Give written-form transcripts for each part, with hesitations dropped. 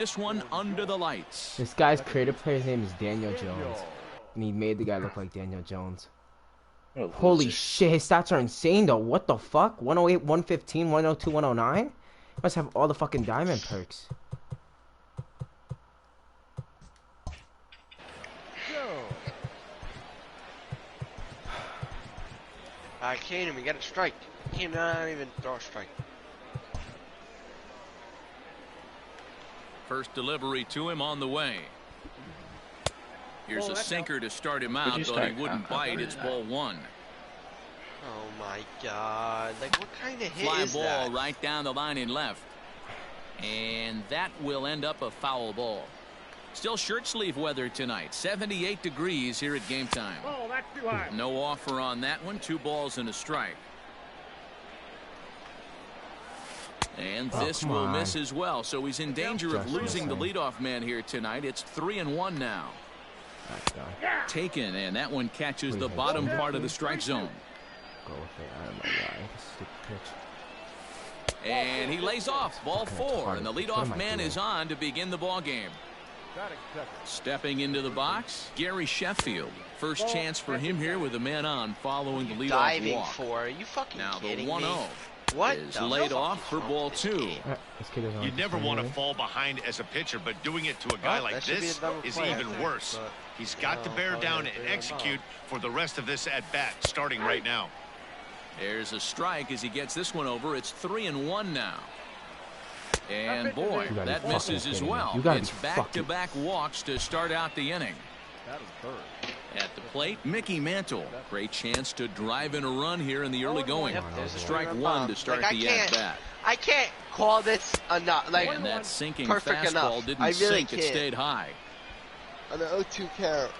This one under the lights. This guy's creative player's name is Daniel Jones. And he made the guy look like Daniel Jones. Holy shit, his stats are insane though. What the fuck? 108, 115, 102, 109? Must have all the fucking diamond perks. Kane, we got a strike. Kane not even throw a strike. First delivery to him on the way. Here's a sinker to start him out, though he wouldn't bite. It's ball one. Oh my God! Like, what kind of hit is that? Fly ball right down the line in left, and that will end up a foul ball. Still shirt sleeve weather tonight. 78 degrees here at game time. Oh, that's too high. No offer on that one. 2 balls and a strike. And this will miss as well. So he's in danger of losing the leadoff man here tonight. It's 3-1 now. Taken, and that one catches the bottom part of the strike zone. Go with it. I don't know why. Stupid pitch. And he lays off. Ball 4, and the leadoff man is on to begin the ball game. Stepping into the box, Gary Sheffield. First chance for him here with a man on following the leadoff diving walk. For? Are you fucking now kidding the 1-0 what is laid off for ball 2. You never want to fall behind as a pitcher, but doing it to a guy like this is even worse. He's got to bear down and execute for the rest of this at bat, starting right now. There's a strike as he gets this one over. It's 3-1 now. And boy, that misses as well. It's back-to-back walks to start out the inning. At the plate, Mickey Mantle. Great chance to drive in a run here in the early going. Strike 1 to start the at-bat. I can't call this enough. Like, and that sinking fastball didn't sink. It stayed high. On the 0-2 count.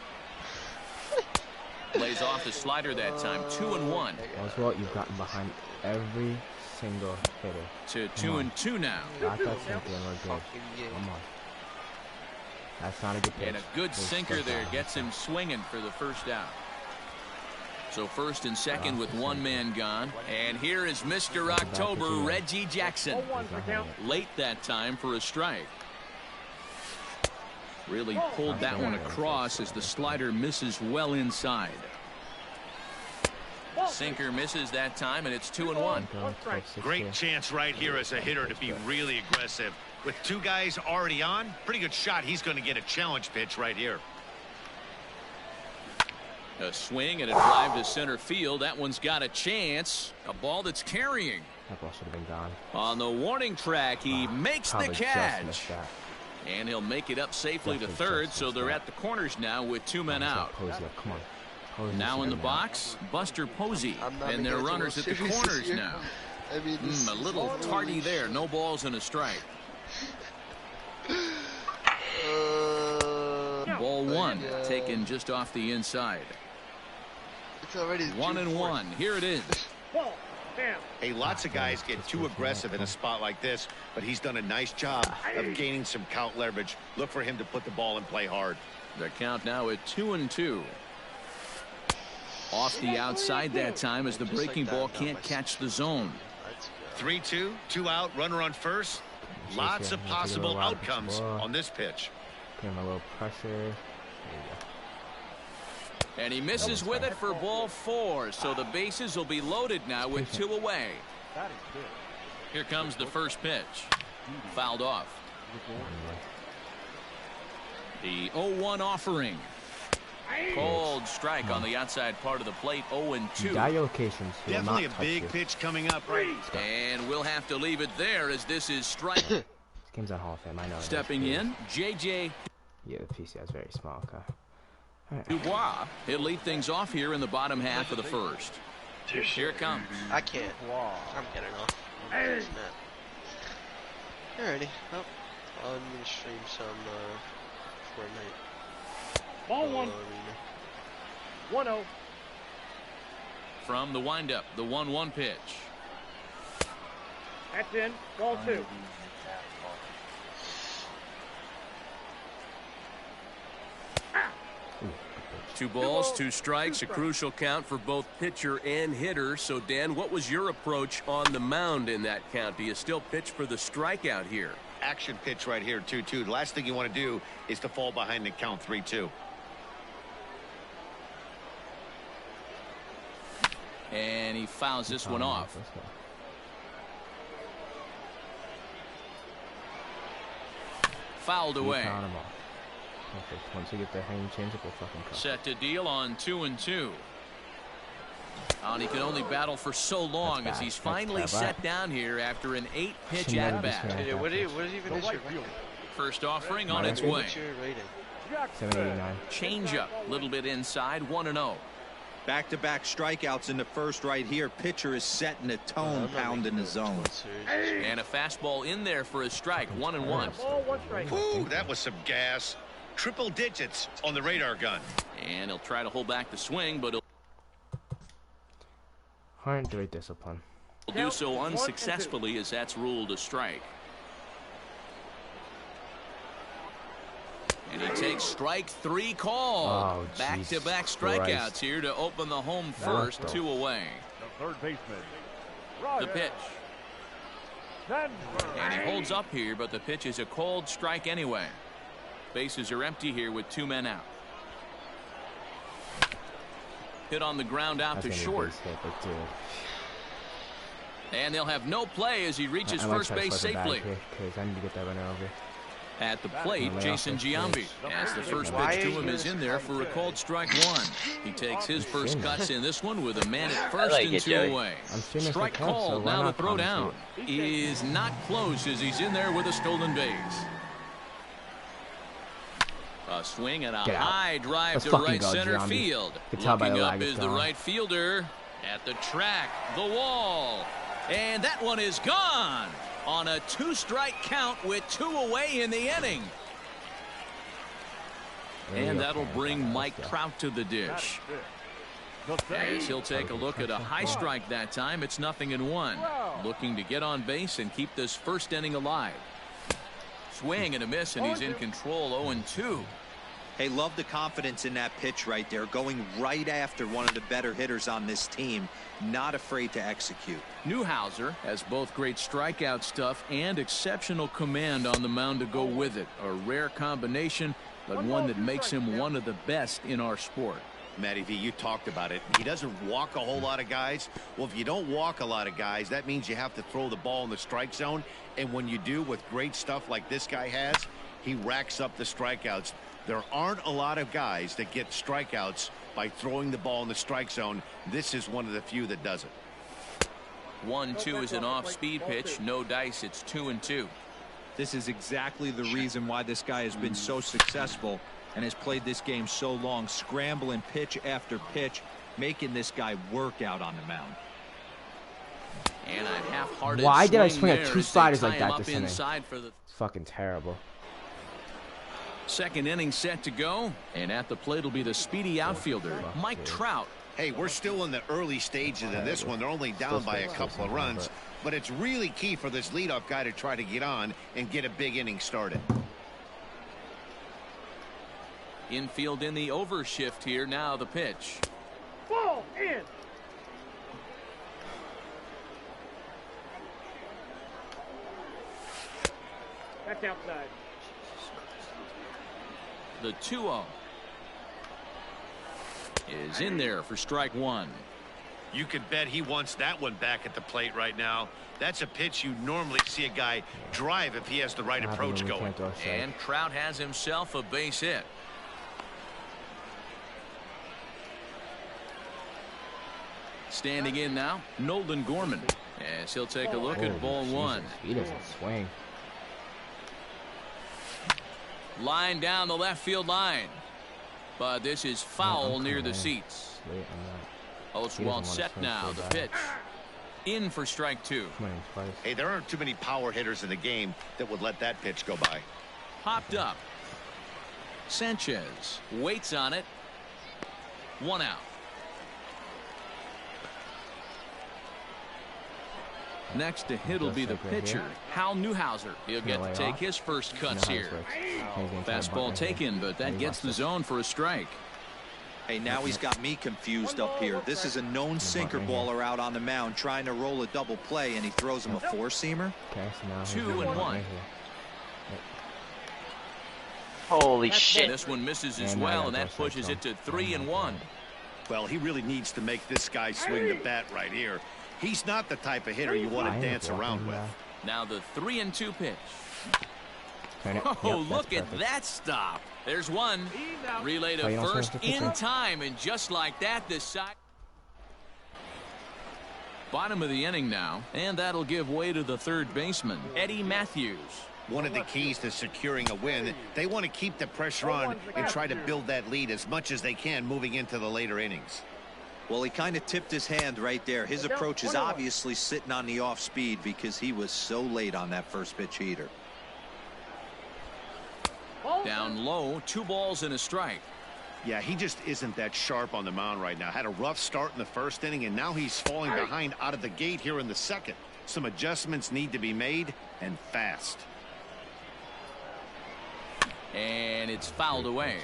Lays off the slider that time. 2-1. Oswalt, you've gotten behind every single hitter. To 2-2 now. Got that sinker and we're good. Come on. That's not a good pitch. And a good sinker there gets him swinging for the first out. So first and second with one man gone. And here is Mr. October, Reggie Jackson. Late that time for a strike. Really pulled that one across as the slider misses well inside. Sinker misses that time, and it's 2-1. Great chance right here as a hitter to be really aggressive. With 2 guys already on, pretty good shot. He's going to get a challenge pitch right here. A swing and a drive to center field. That one's got a chance. A ball that's carrying. That ball should have been gone. On the warning track, he makes the catch. And he'll make it up safely to third, so they're at the corners now with 2 men out. Come on. Now in the box, Buster Posey, and their runners at the corners now. A little tardy there. No balls and a strike. Ball 1 taken just off the inside. It's already 1-1. Here it is. Hey, lots of guys get too aggressive in a spot like this, but he's done a nice job of gaining some count leverage. Look for him to put the ball in play hard. The count now at 2-2. Off the outside that time as the breaking ball can't catch the zone. 3-2, 2 out, runner on first. Lots of possible outcomes on this pitch. Give him a little pressure. And he misses with it for ball 4. So the bases will be loaded now with 2 away. Here comes the first pitch. Fouled off. The 0-1 offering. Cold strike on the outside part of the plate. 0-2. Definitely a big pitch coming up. And we'll have to leave it there as this is strike. This game's at Hall of Fame. I know. Stepping in, JJ. Yeah, the PCI is very small. Okay. Right. Dubois. He'll lead things off here in the bottom half of the first. Here it comes. I can't. I'm getting off. Alrighty. Well, I'm gonna stream some Fortnite. Ball 1. 1-0. From the windup, the 1-1 pitch. That's in. Ball 2. Two balls, 2 strikes, a crucial count for both pitcher and hitter. So, Dan, what was your approach on the mound in that count? Do you still pitch for the strikeout here? action pitch right here, 2-2. The last thing you want to do is to fall behind the count 3-2. And he fouls this one off. Fouled away. Once you get the hang change, we'll fucking cut. Set to deal on 2-2. And he can only battle for so long as he's finally set down here after an 8-pitch at-bat. What is even his rating? First offering on its way. What's your rating? 789. Change up, a little bit inside, 1-0. Back-to-back strikeouts in the first right here. Pitcher is setting a tone, pounding the zone. And a fastball in there for a strike, 1-1. Ooh, that was some gas. Triple digits on the radar gun. And he'll try to hold back the swing, but he'll Great discipline. do so unsuccessfully as that's ruled a strike. And he takes strike 3 call. Back-to-back strikeouts here to open the home first, 2 away. The third baseman. The pitch. And he holds up here, but the pitch is a cold strike anyway. Bases are empty here with 2 men out. Hit on the ground out to short. And they'll have no play as he reaches first base safely. I need to get that runner over. At the plate, Jason Giambi, as the first pitch to him is in there for a called strike 1. He takes his first cuts in this one with a man at first and 2 away. Strike called. Now the throw down is not close as he's in there with a stolen base. A swing and a high drive to right center field. Looking up is the right fielder at the track, the wall. And that one is gone on a 2-strike count with 2 away in the inning. And that'll bring Mike Trout to the dish. As he'll take a look at a high strike that time, it's 0-1. Looking to get on base and keep this first inning alive. Swing and a miss, and he's in control, 0-2. Hey, love the confidence in that pitch right there, going right after one of the better hitters on this team, not afraid to execute. Newhouser has both great strikeout stuff and exceptional command on the mound to go with it. A rare combination, but one that makes him one of the best in our sport. Matty V, you talked about it. He doesn't walk a whole lot of guys. Well, if you don't walk a lot of guys, that means you have to throw the ball in the strike zone. And when you do, with great stuff like this guy has, he racks up the strikeouts. There aren't a lot of guys that get strikeouts by throwing the ball in the strike zone. This is one of the few that does it. 1-2 is an off-speed pitch. No dice. It's 2-2. This is exactly the reason why this guy has been so successful and has played this game so long, scrambling pitch after pitch, making this guy work out on the mound. And a half-hearted Why did I swing at 2 sliders like that this inning? It's fucking terrible. Second inning set to go, and at the plate will be the speedy outfielder, Mike Trout. Hey, we're still in the early stages of this one. They're only down by a couple of runs, but it's really key for this leadoff guy to try to get on and get a big inning started. Infield in the overshift here. Now the pitch. Ball in. That's outside. The 2-0 is in there for strike 1. You could bet he wants that one back at the plate right now. That's a pitch you normally see a guy drive if he has the right approach going. And Trout has himself a base hit. Standing in now, Nolan Gorman, as he'll take a look at ball 1. He doesn't swing. Line down the left field line, but this is foul near the seats. Oswalt set now. The pitch in for strike 2. Hey, there aren't too many power hitters in the game that would let that pitch go by. Popped up. Sanchez waits on it. 1 out. Next to hit will be the pitcher, Hal Newhouser. He'll get to take his first cuts here. Fastball taken, but that gets the zone for a strike. Hey, now he's got me confused up here. This is a known sinker baller out on the mound trying to roll a double play, and he throws him a 4-seamer. 2-1. Holy shit. This one misses as well, and that pushes it to 3-1. Well, he really needs to make this guy swing the bat right here. He's not the type of hitter you want to dance around with. Now the 3-2 pitch. Oh, look at that stop. There's one. Relay to first in time, and just like that, this side. Bottom of the inning now, and that'll give way to the third baseman, Eddie Matthews. One of the keys to securing a win, they want to keep the pressure on and try to build that lead as much as they can moving into the later innings. Well, he kind of tipped his hand right there. His approach is obviously sitting on the off speed because he was so late on that first pitch heater. Down low, 2 balls and a strike. Yeah, he just isn't that sharp on the mound right now. Had a rough start in the first inning, and now he's falling behind out of the gate here in the second. Some adjustments need to be made, and fast. And it's fouled away.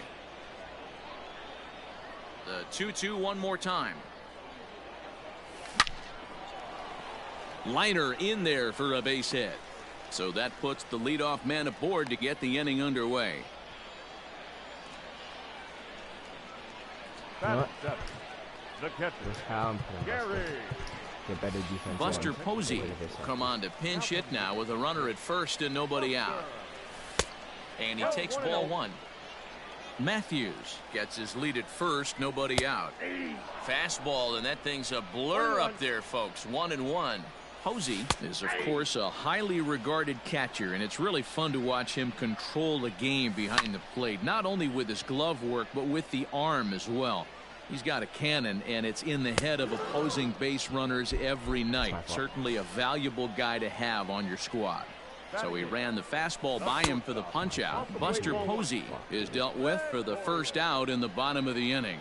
The 2-2 one more time. Liner in there for a base hit. So that puts the leadoff man aboard to get the inning underway. The catcher, Gary. Better defense. Buster Posey come on to pinch hit now with a runner at first and nobody out. And he takes ball 1. Matthews gets his lead at first, nobody out. Fastball, and that thing's a blur up there, folks. 1-1. Posey is, of course, a highly regarded catcher, and it's really fun to watch him control the game behind the plate, not only with his glove work, but with the arm as well. He's got a cannon, and it's in the head of opposing base runners every night. Certainly a valuable guy to have on your squad. So he ran the fastball by him for the punch-out. Buster Posey is dealt with for the first out in the bottom of the inning.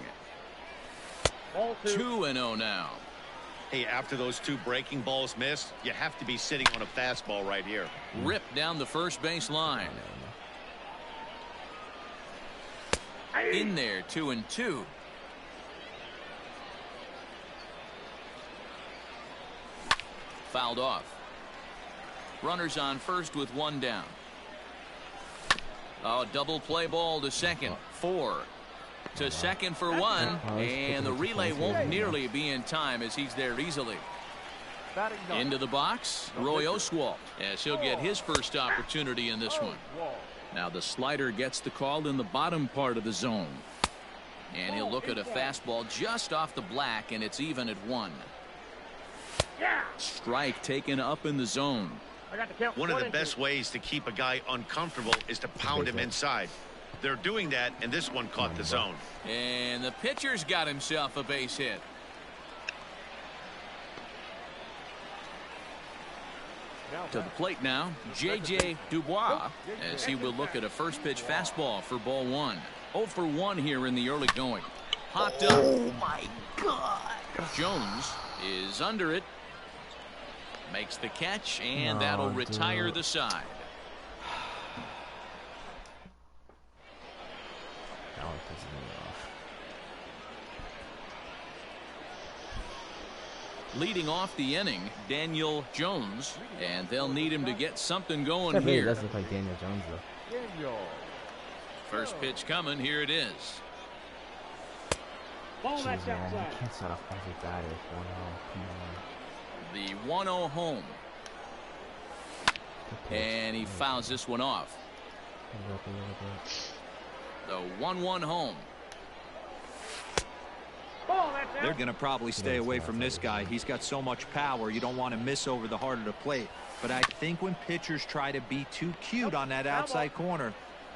2-0 now. Hey, after those 2 breaking balls missed, you have to be sitting on a fastball right here. Ripped down the first base line. In there, 2-2. Fouled off. Runners on first with 1 down. Oh, double play ball to second. 4. To second for 1, and the relay won't nearly be in time as he's there easily. Into the box, Roy Oswalt, as he'll get his first opportunity in this one. Now the slider gets the call in the bottom part of the zone. And he'll look at a fastball just off the black, and it's even at 1. Strike taken up in the zone. One of the best ways to keep a guy uncomfortable is to pound him inside. They're doing that, and this one caught the zone. And the pitcher's got himself a base hit. To the plate now, J.J. Dubois, as he will look at a first pitch fastball for ball 1. 0 for 1 here in the early going. Hopped up. Oh my God. Jones is under it. Makes the catch, and that'll retire the side. Leading off the inning, Daniel Jones, and they'll need him to get something going here. It does look like Daniel Jones, though. First pitch coming. Here it is. Jeez, man, you can't start off every batter with 1-0. Come on. The 1-0 home. And he fouls this one off. The 1-1 home. They're going to probably stay away from this guy. He's got so much power, you don't want to miss over the heart of the plate. But I think when pitchers try to be too cute on that outside corner,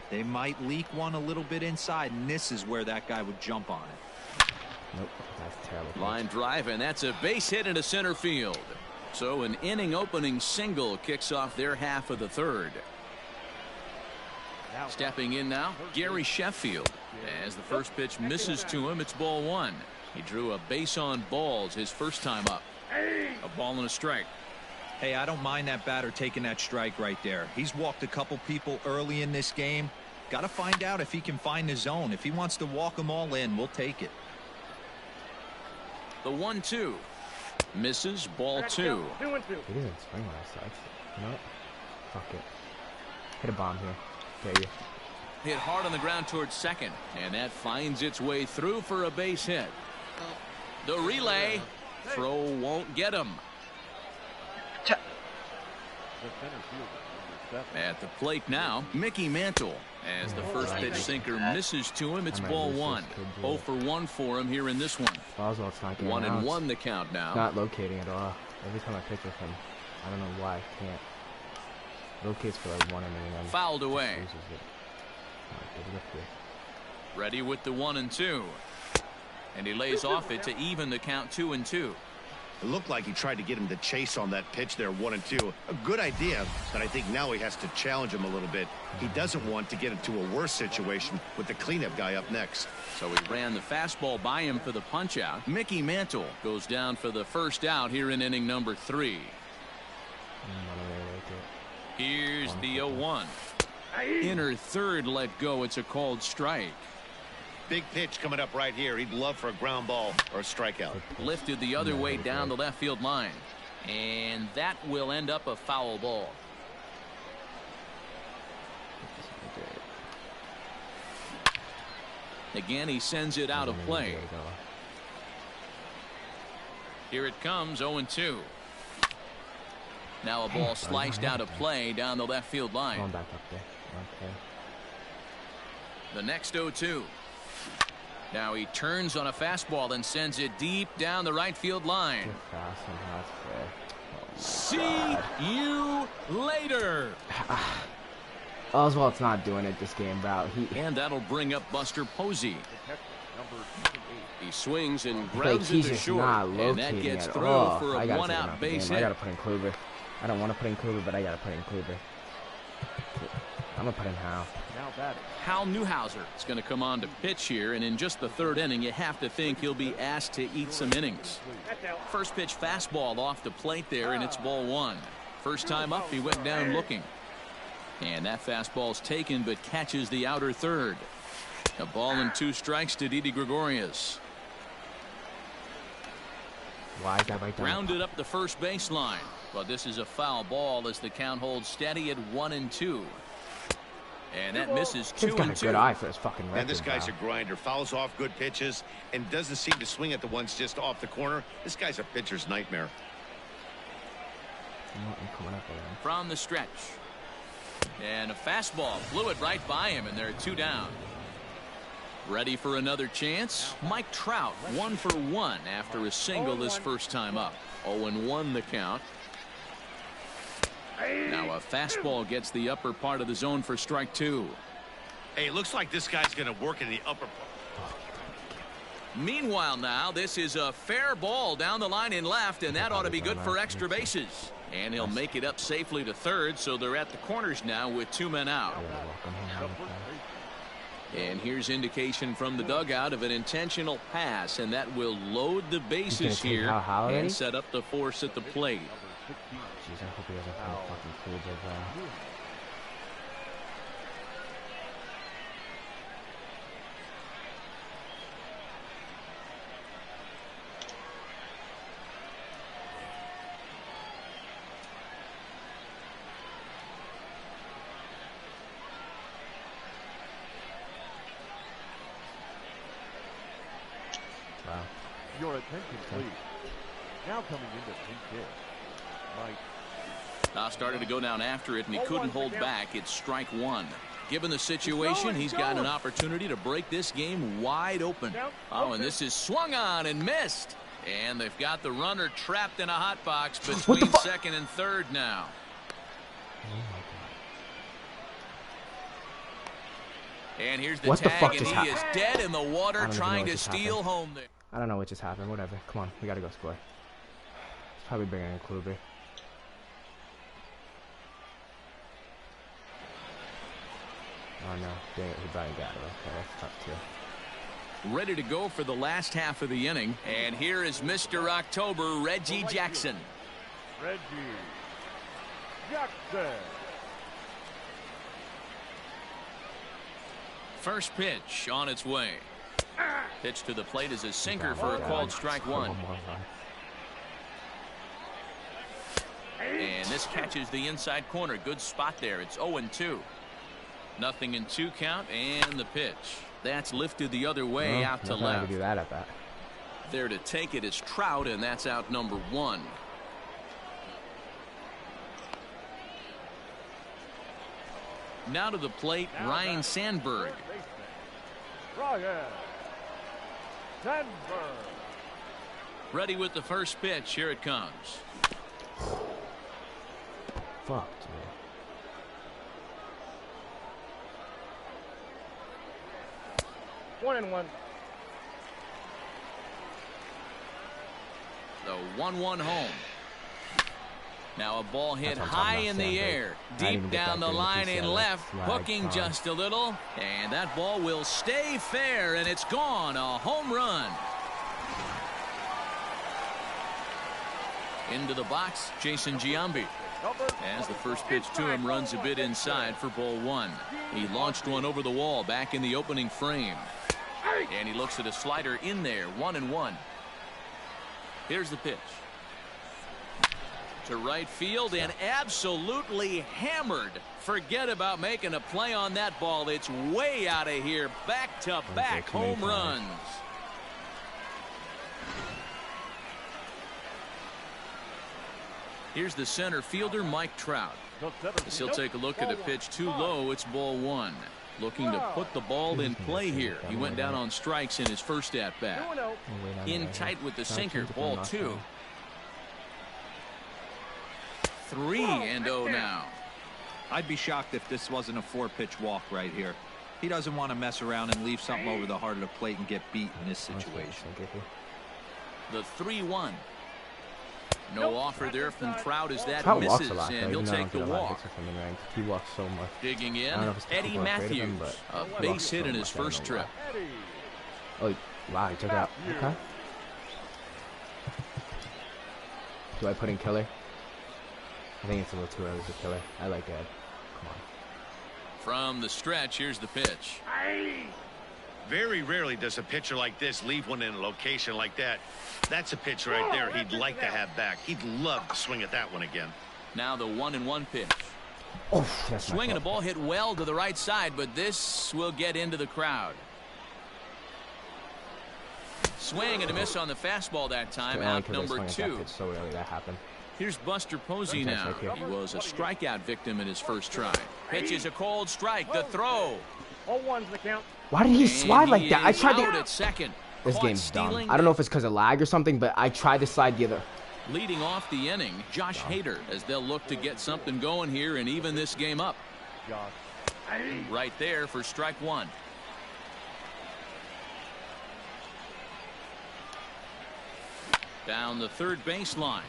they might leak one a little bit inside, and this is where that guy would jump on it. Nope, that's terrible. Line drive, and that's a base hit into center field. So an inning opening single kicks off their half of the third. Stepping in now, Gary Sheffield. As the first pitch misses to him, it's ball 1. He drew a base on balls his first time up. A ball and a strike. Hey, I don't mind that batter taking that strike right there. He's walked a couple people early in this game. Got to find out if he can find the zone. If he wants to walk them all in, we'll take it. The 1-2. Misses, ball 2. He didn't swing last time. No. Fuck it. Hit a bomb here. There you. Hit hard on the ground towards second, and that finds its way through for a base hit. The relay throw won't get him. At the plate now, Mickey Mantle. As the first pitch sinker misses to him, it's ball one. 0 for 1 for him here in this one. Boswell's not getting 1-1 the count now. Not locating at all. Every time I pitch with him, I don't know why I can't. Locates for like 1 inning and then fouled away. It. Ready with the 1-2. And he lays off it to even the count 2-2. It looked like he tried to get him to chase on that pitch there, 1-2. A good idea, but I think now he has to challenge him a little bit. He doesn't want to get into a worse situation with the cleanup guy up next. So he ran the fastball by him for the punch out. Mickey Mantle goes down for the first out here in inning number 3. Here's the 0-1. Inner third let go. It's a called strike. Big pitch coming up right here. He'd love for a ground ball or a strikeout. Lifted the other way down the left field line. And that will end up a foul ball. Again, he sends it out of play. Here it comes, 0-2. Now a ball sliced out of play down the left field line. Going back up there. Okay. The next 0-2. Now he turns on a fastball and sends it deep down the right field line. See you later. Oswald's not doing it this game, bro. And that'll bring up Buster Posey. He swings and Like grounds he's it to just short, not and that locating gets at through all. for a one-out base I hit. gotta put in Kluber. I don't want to put in Kluber, but I gotta put in Kluber. I'm gonna put in Hal. Hal Newhouser is going to come on to pitch here, and in just the third inning, you have to think he'll be asked to eat some innings. First pitch fastball off the plate there, and it's ball one. First time up, he went down looking. And that fastball's taken, but catches the outer third. A ball and 2 strikes to Didi Gregorius. Why is that right there? Rounded up the first baseline, but this is a foul ball as the count holds steady at 1-2. And that misses 2-2. He's got a good eye for his fucking record. And this guy's a grinder. Fouls off good pitches and doesn't seem to swing at the ones just off the corner. This guy's a pitcher's nightmare. From the stretch. And a fastball flew it right by him, and they're 2 down. Ready for another chance? Mike Trout 1 for 1 after a single this first time up. 0-1 the count. Now a fastball gets the upper part of the zone for strike 2. Hey, it looks like this guy's going to work in the upper part. Meanwhile now, this is a fair ball down the line in left, and that ought to be good for extra bases. And he'll make it up safely to third, so they're at the corners now with 2 men out. And here's indication from the dugout of an intentional pass, and that will load the bases here and set up the force at the plate. Jeez, I hope he doesn't play fucking Kluber, bro. Wow. Your attention, please. Now coming into pinch hit. Mike. Started to go down after it, and he couldn't hold back. It's strike 1. Given the situation, he's got an opportunity to break this game wide open. Oh, and this is swung on and missed. And they've got the runner trapped in a hot box between second and third now. And here's the tag, and he is dead in the water trying to steal home there. I don't know what just happened. Whatever. Come on. We got to go score. He's probably bringing in Kluber. Oh, no. Dang it. He probably got it. Okay, that's tough, too. Ready to go for the last half of the inning. And here is Mr. October, Reggie Jackson. Reggie Jackson. First pitch on its way. Pitch to the plate is a sinker for a called strike 1. And this catches the inside corner. Good spot there. It's 0-2. Nothing in 2 count, and the pitch. That's lifted the other way out to left. Do that at bat. There to take it is Trout, and that's out number 1. Now to the plate, Ryan Sandberg. Ryan Sandberg. Ready with the first pitch. Here it comes. Fuck, 1-1. The 1-1 home. Now a ball hit high in the air, deep down the line in left, hooking just a little, and that ball will stay fair, and it's gone. A home run. Into the box, Jason Giambi. As the first pitch to him runs a bit inside for ball 1. He launched one over the wall back in the opening frame. And he looks at a slider in there, 1-1. Here's the pitch. To right field and absolutely hammered. Forget about making a play on that ball. It's way out of here. Back-to-back home runs. Here's the center fielder, Mike Trout. As he'll take a look at a pitch too low, it's ball 1. Looking to put the ball in play here. He went down on strikes in his first at-bat. In tight with the sinker, ball 2. 3-0 now. I'd be shocked if this wasn't a 4-pitch walk right here. He doesn't want to mess around and leave something over the heart of the plate and get beat in this situation. The 3-1. No offer there from Trout as that Trout misses, walks a lot, and he'll take the walk. He walks so much. Digging in, Eddie Matthews. A base hit in his first trip. Oh, wow, he took out. Okay. Do I put in killer? I think it's a little too early for killer. I like Ed. Come on. From the stretch, here's the pitch. Very rarely does a pitcher like this leave one in a location like that. That's a pitch right there he'd like to have back. He'd love to swing at that one again. Now the 1-1 pitch. Oh, that's swinging a ball hit well to the right side, but this will get into the crowd. Swing and a miss on the fastball that time. Out number 2. So early that happened. Here's Buster Posey now. He was a strikeout victim in his first try. Pitch is a cold strike. The throw. 0-1's the count. Why did he slide like that? I tried to. At second. This game's dumb. I don't know if it's because of lag or something, but I tried to slide the other. Leading off the inning, Josh Hader, as they'll look to get something going here and even this game up. Right there for strike 1. Down the third baseline.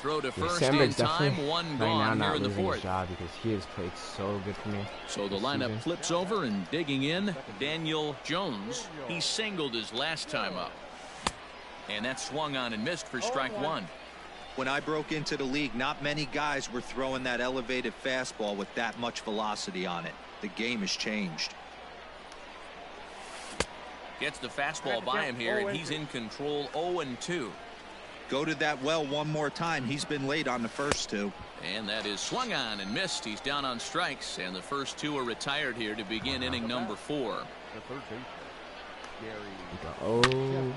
Throw to first in time, 1 gone here in the 4th. Because he has played so good for me. So the lineup flips over and digging in, Daniel Jones. He singled his last time up. And that swung on and missed for strike 1. When I broke into the league, not many guys were throwing that elevated fastball with that much velocity on it. The game has changed. Gets the fastball by him here, and he's in control. 0-2. Go to that well one more time. He's been late on the first 2. And that is swung on and missed. He's down on strikes, and the first 2 are retired here to begin inning number 4. The third baseman,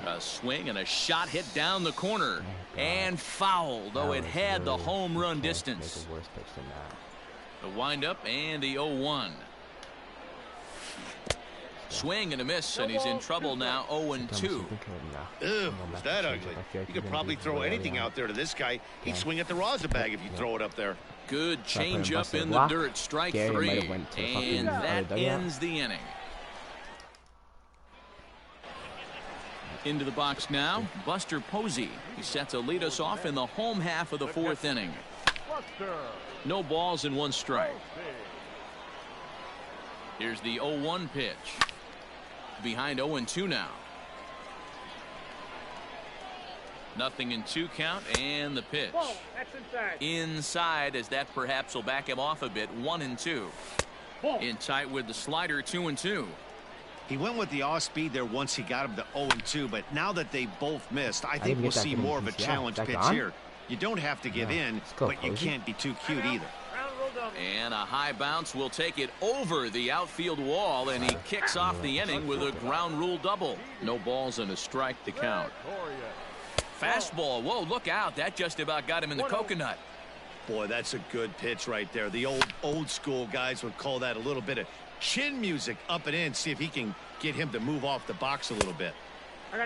A swing and a shot hit down the corner and foul, though it had the home run distance. The windup and the 0-1. Swing and a miss, and he's in trouble now. 0-2. Ew, is that ugly? You could probably throw anything out there to this guy. He'd swing at the rosin bag if you throw it up there. Good change up in the dirt. Strike 3, and that ends the inning. Into the box now, Buster Posey. He's set to lead us off in the home half of the 4th inning. No balls and 1 strike. Here's the 0-1 pitch. Behind 0-2 now. Nothing in 2 count, and the pitch. Inside, as that perhaps will back him off a bit. 1-2. In tight with the slider. 2-2. He went with the off speed there once he got him to 0-2, but now that they both missed, I think we'll see more of a challenge pitch here. You don't have to give in, but you can't be too cute either. And a high bounce will take it over the outfield wall, and he kicks off the inning with a ground rule double. No balls and a strike to count. Fastball. Whoa, look out. That just about got him in the coconut. Boy, that's a good pitch right there. The old school guys would call that a little bit of chin music up and in. See if he can get him to move off the box a little bit.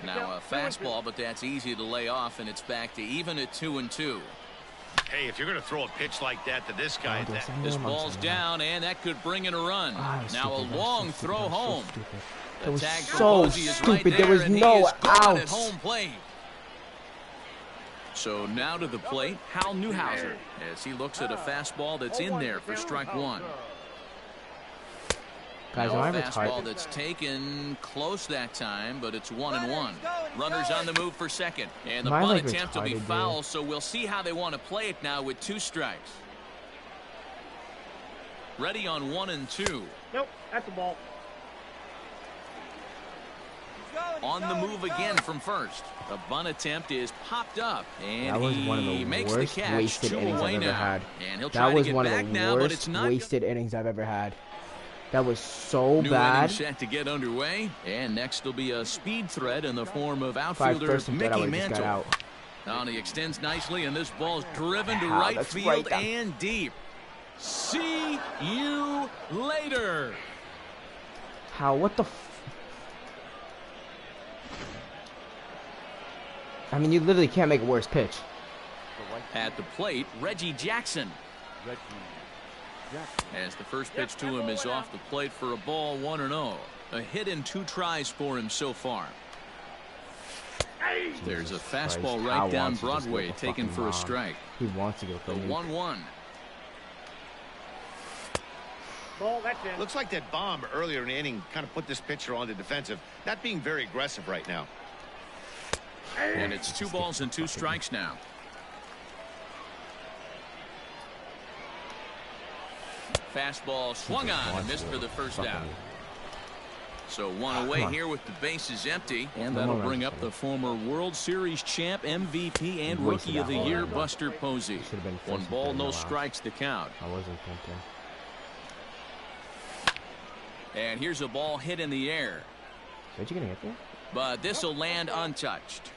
Now a fastball, but that's easy to lay off, and it's back to even at 2-2. Hey, if you're going to throw a pitch like that to this guy, this ball's down, and that could bring in a run. Now a long throw home. That was so stupid. There was no out at home plate. So now to the plate, Hal Newhouser, as he looks at a fastball that's in there for strike one. Guys, a fastball that's taken close that time, but it's 1-1. Runners on the move for second, and the bunt attempt will be foul, so we'll see how they want to play it now with 2 strikes. Ready on 1-2. Nope, that's a ball. On the move again from first. The bunt attempt is popped up, and that was one of the makes worst the catch. Wasted innings I've ever had. And he'll try to get back now, but it's not wasted innings I've ever had. That was so bad. Set to get underway, and next will be a speed threat in the form of outfielder Mickey Mantle. Now he extends nicely, and this ball's driven to right field and deep. See you later. How? What the? I mean, you literally can't make a worse pitch. At the plate, Reggie Jackson. As the first pitch to him is off the plate for a ball, 1-0. A hit in 2 tries for him so far. There's a fastball right down Broadway, taken for a strike. He wants to go for the 1-1. Looks like that bomb earlier in the inning kind of put this pitcher on the defensive, not being very aggressive right now. And it's 2 balls and 2 strikes now. Fastball swung on and missed for the first out. So 1 away here with the bases empty, and that'll bring up the former World Series champ, MVP, and Rookie of the Year, Buster Posey. 1 ball, no strikes to count. I wasn't thinking. And here's a ball hit in the air. Where'd you gonna get there? But this will land untouched.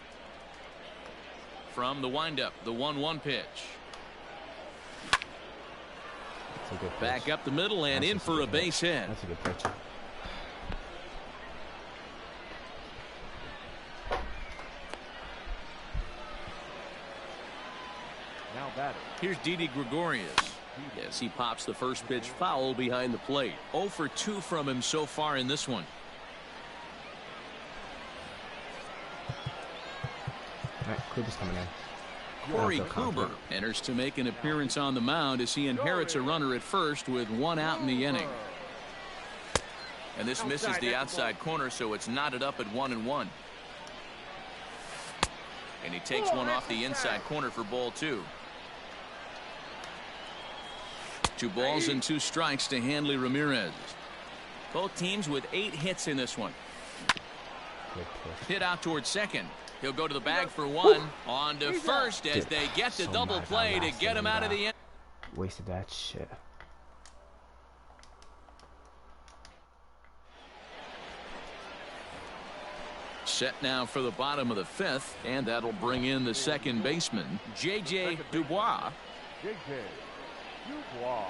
From the windup, the 1-1 pitch. Back up the middle and in for a base hit. That's a good pitch. Now batting. Here's Didi Gregorius. Yes, he pops the first pitch foul behind the plate. 0 for 2 from him so far in this one. All right, Kluber's coming in. Corey Kluber enters to make an appearance on the mound as he inherits a runner at first with 1 out in the inning. And this misses the outside corner, so it's knotted up at 1-1. And he takes one off the inside corner for ball 2. 2 balls and 2 strikes to Hanley Ramirez. Both teams with 8 hits in this one. Hit out towards second. He'll go to the bag for 1. On to first as they get the double play to get him out of the end. Wasted that shit. Set now for the bottom of the 5th, and that'll bring in the second baseman, J.J. Dubois. J.J. Dubois.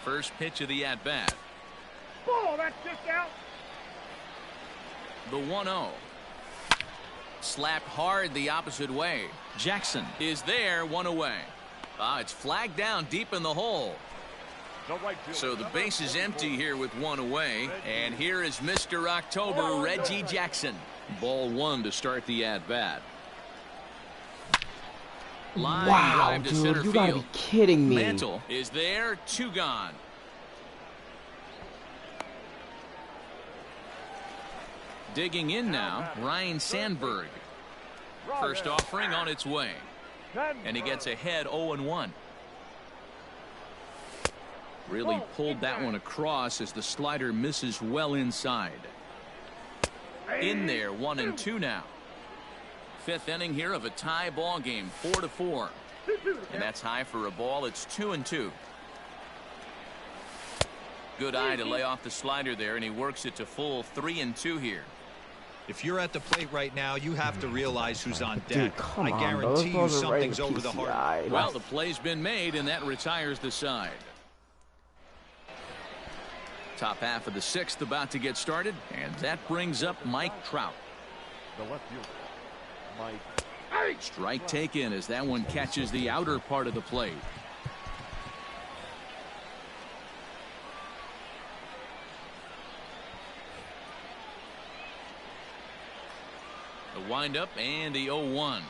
First pitch of the at-bat. Ball, that's just out. The 1-0. Slapped hard the opposite way. Jackson is there, 1 away. It's flagged down deep in the hole. So the base is empty here with 1 away. And here is Mr. October, Reggie Jackson. Ball 1 to start the at-bat. Wow, dude, you gotta be kidding me. Mantle is there, 2 gone. Digging in now, Ryan Sandberg. First offering on its way. And he gets ahead 0-1. Really pulled that one across as the slider misses well inside. In there, 1-2 now. Fifth inning here of a tie ball game, 4-4. And that's high for a ball. It's 2-2. Good eye to lay off the slider there, and he works it to full 3-2 here. If you're at the plate right now, you have to realize who's on deck. Dude, come I on, guarantee you something's right over the heart. Well, the play's been made, and that retires the side. Top half of the sixth about to get started, and that brings up Mike Trout. The left fielder, Mike. Strike taken as that one catches the outer part of the plate. The windup and the 0-1.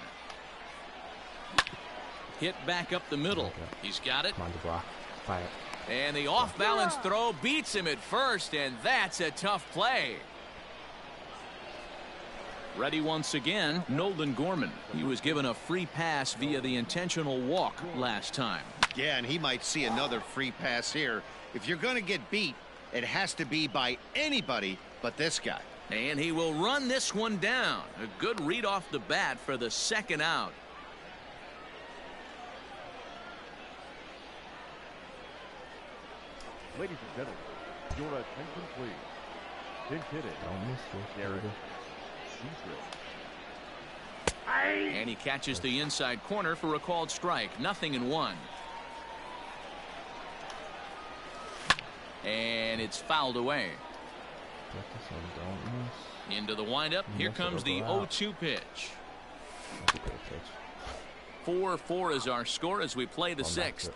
Hit back up the middle. He's got it. Come on, DeBrock. Fire. And the off-balance throw beats him at first, and that's a tough play. Ready once again, Nolan Gorman. He was given a free pass via the intentional walk last time. Yeah, and he might see another free pass here. If you're going to get beat, it has to be by anybody but this guy. And he will run this one down. A good read off the bat for the second out. Ladies and gentlemen, your attention please. Pinch hitting. Don't miss this, Derek Cecil. And he catches the inside corner for a called strike. 0-1. And it's fouled away. Into the windup. Here comes the 0-2 pitch. 4-4 is our score as we play the sixth.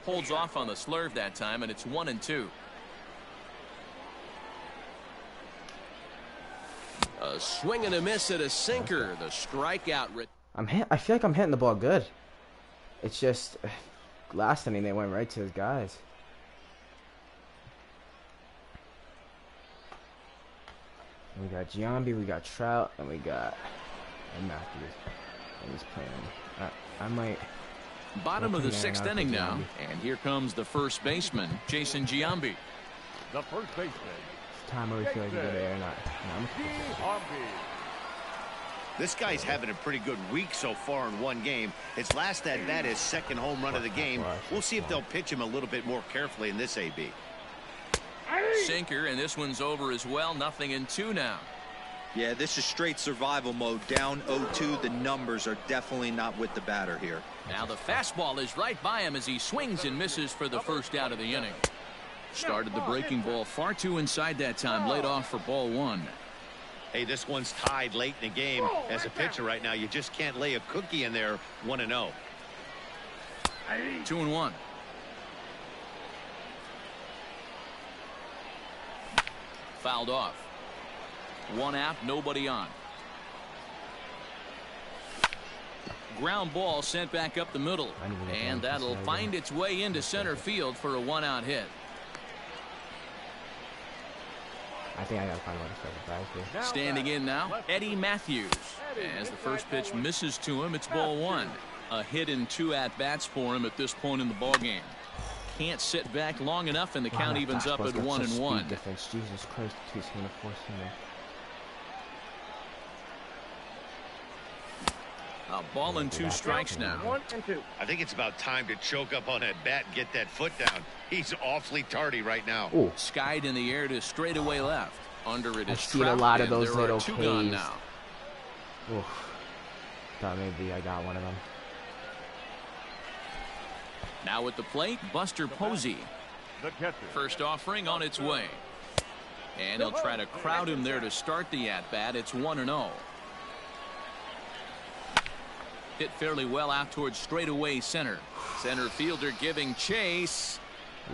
Holds off on the slurve that time, and it's 1-2. A swing and a miss at a sinker. The strikeout. I feel like I'm hitting the ball good. It's just last inning they went right to his guys. We got Giambi, we got Trout, and we got Matthews. And he's playing. I might. Bottom of the sixth inning now, and here comes the first baseman, Jason Giambi. The first baseman. It's time I feel like to go to air. This guy's having a pretty good week so far in one game. His last at bat is second home run of the game. We'll see if they'll pitch him a little bit more carefully in this AB. Sinker, and this one's over as well. 0-2 now. Yeah, this is straight survival mode. Down 0-2. The numbers are definitely not with the batter here. Now the fastball is right by him as he swings and misses for the first out of the inning. Started the breaking ball far too inside that time. Laid off for ball one. Hey, this one's tied late in the game. As a pitcher right now, you just can't lay a cookie in there. 1-0. 2-1. Fouled off. One out, nobody on. Ground ball sent back up the middle, and that'll find its way into center field for a one-out hit. I think I gotta find one. Standing in now, Eddie Matthews. As the first pitch misses to him, it's ball one. A hit in 2 at-bats for him at this point in the ball game. Can't sit back long enough, and the count evens up at 1-1. Defense. Jesus Christ, he's gonna force him there. A ball and 2 strikes now. 1-2. I think it's about time to choke up on that bat and get that foot down. He's awfully tardy right now. Ooh. Skied in the air to straightaway left. Under it is I've seen Trout, a lot of and those there little are 2 gone Ks. now. Oof. Thought maybe I got one of them. Now at the plate, Buster Posey. The catcher. First offering on its way. And he'll try to crowd him there to start the at-bat. It's 1-0. Hit fairly well out towards straightaway center. Center fielder giving chase.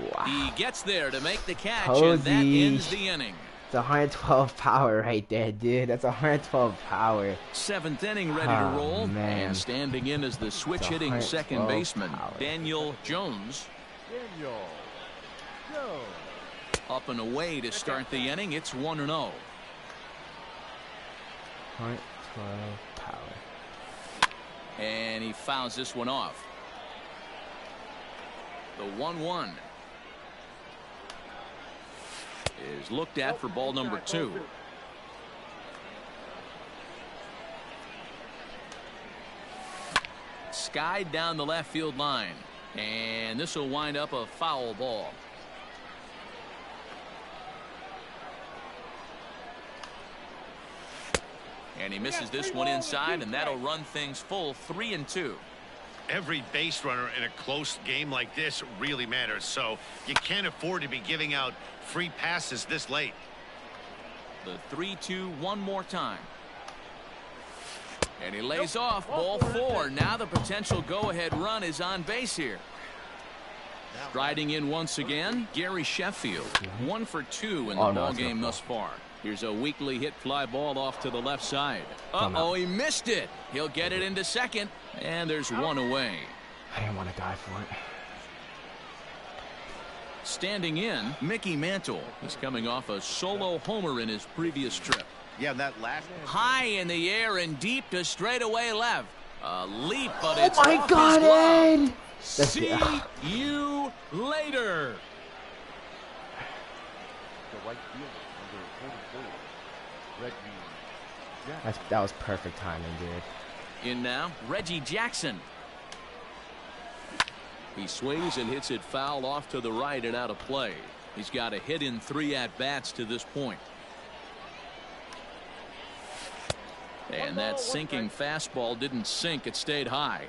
Wow. He gets there to make the catch, Posey. and that ends the inning. It's 112 power right there, dude. That's 112 power. 7th inning ready to roll. Man. And standing in as the switch-hitting second baseman, power. Daniel Jones. Daniel Jones. Up and away to start the inning. It's 1-0. 112 power. And he fouls this one off. The 1-1. is looked at for ball number 2. Skied down the left field line, and this will wind up a foul ball. And he misses this one inside, and that'll run things full 3-2. Every base runner in a close game like this really matters, so you can't afford to be giving out free passes this late. The 3-2 one more time. And he lays off ball 4. Now the potential go-ahead run is on base here. Striding in once again, Gary Sheffield. 1 for 2 in the ball game thus far. Here's a weakly hit fly ball off to the left side. Uh-oh, he missed it. He'll get it into second, and there's one away. I didn't want to die for it. Standing in, Mickey Mantle. He's coming off a solo homer in his previous trip. Yeah, that last high in the air and deep to straightaway left. A leap, but it's off his glove. Ed! See you later. The right fielder, number 44, Reggie Jackson. That was perfect timing, dude. In now, Reggie Jackson. He swings and hits it foul off to the right and out of play. He's got a hit in 3 at-bats to this point. And that sinking fastball didn't sink. It stayed high.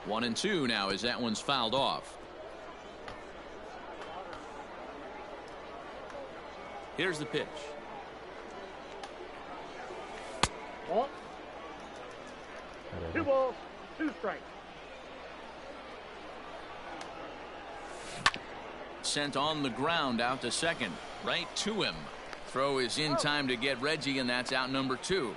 1-2 now as that one's fouled off. Here's the pitch. Ball. 2 balls, 2 strikes. Sent on the ground out to second. Right to him. Throw is in time to get Reggie, and that's out number 2.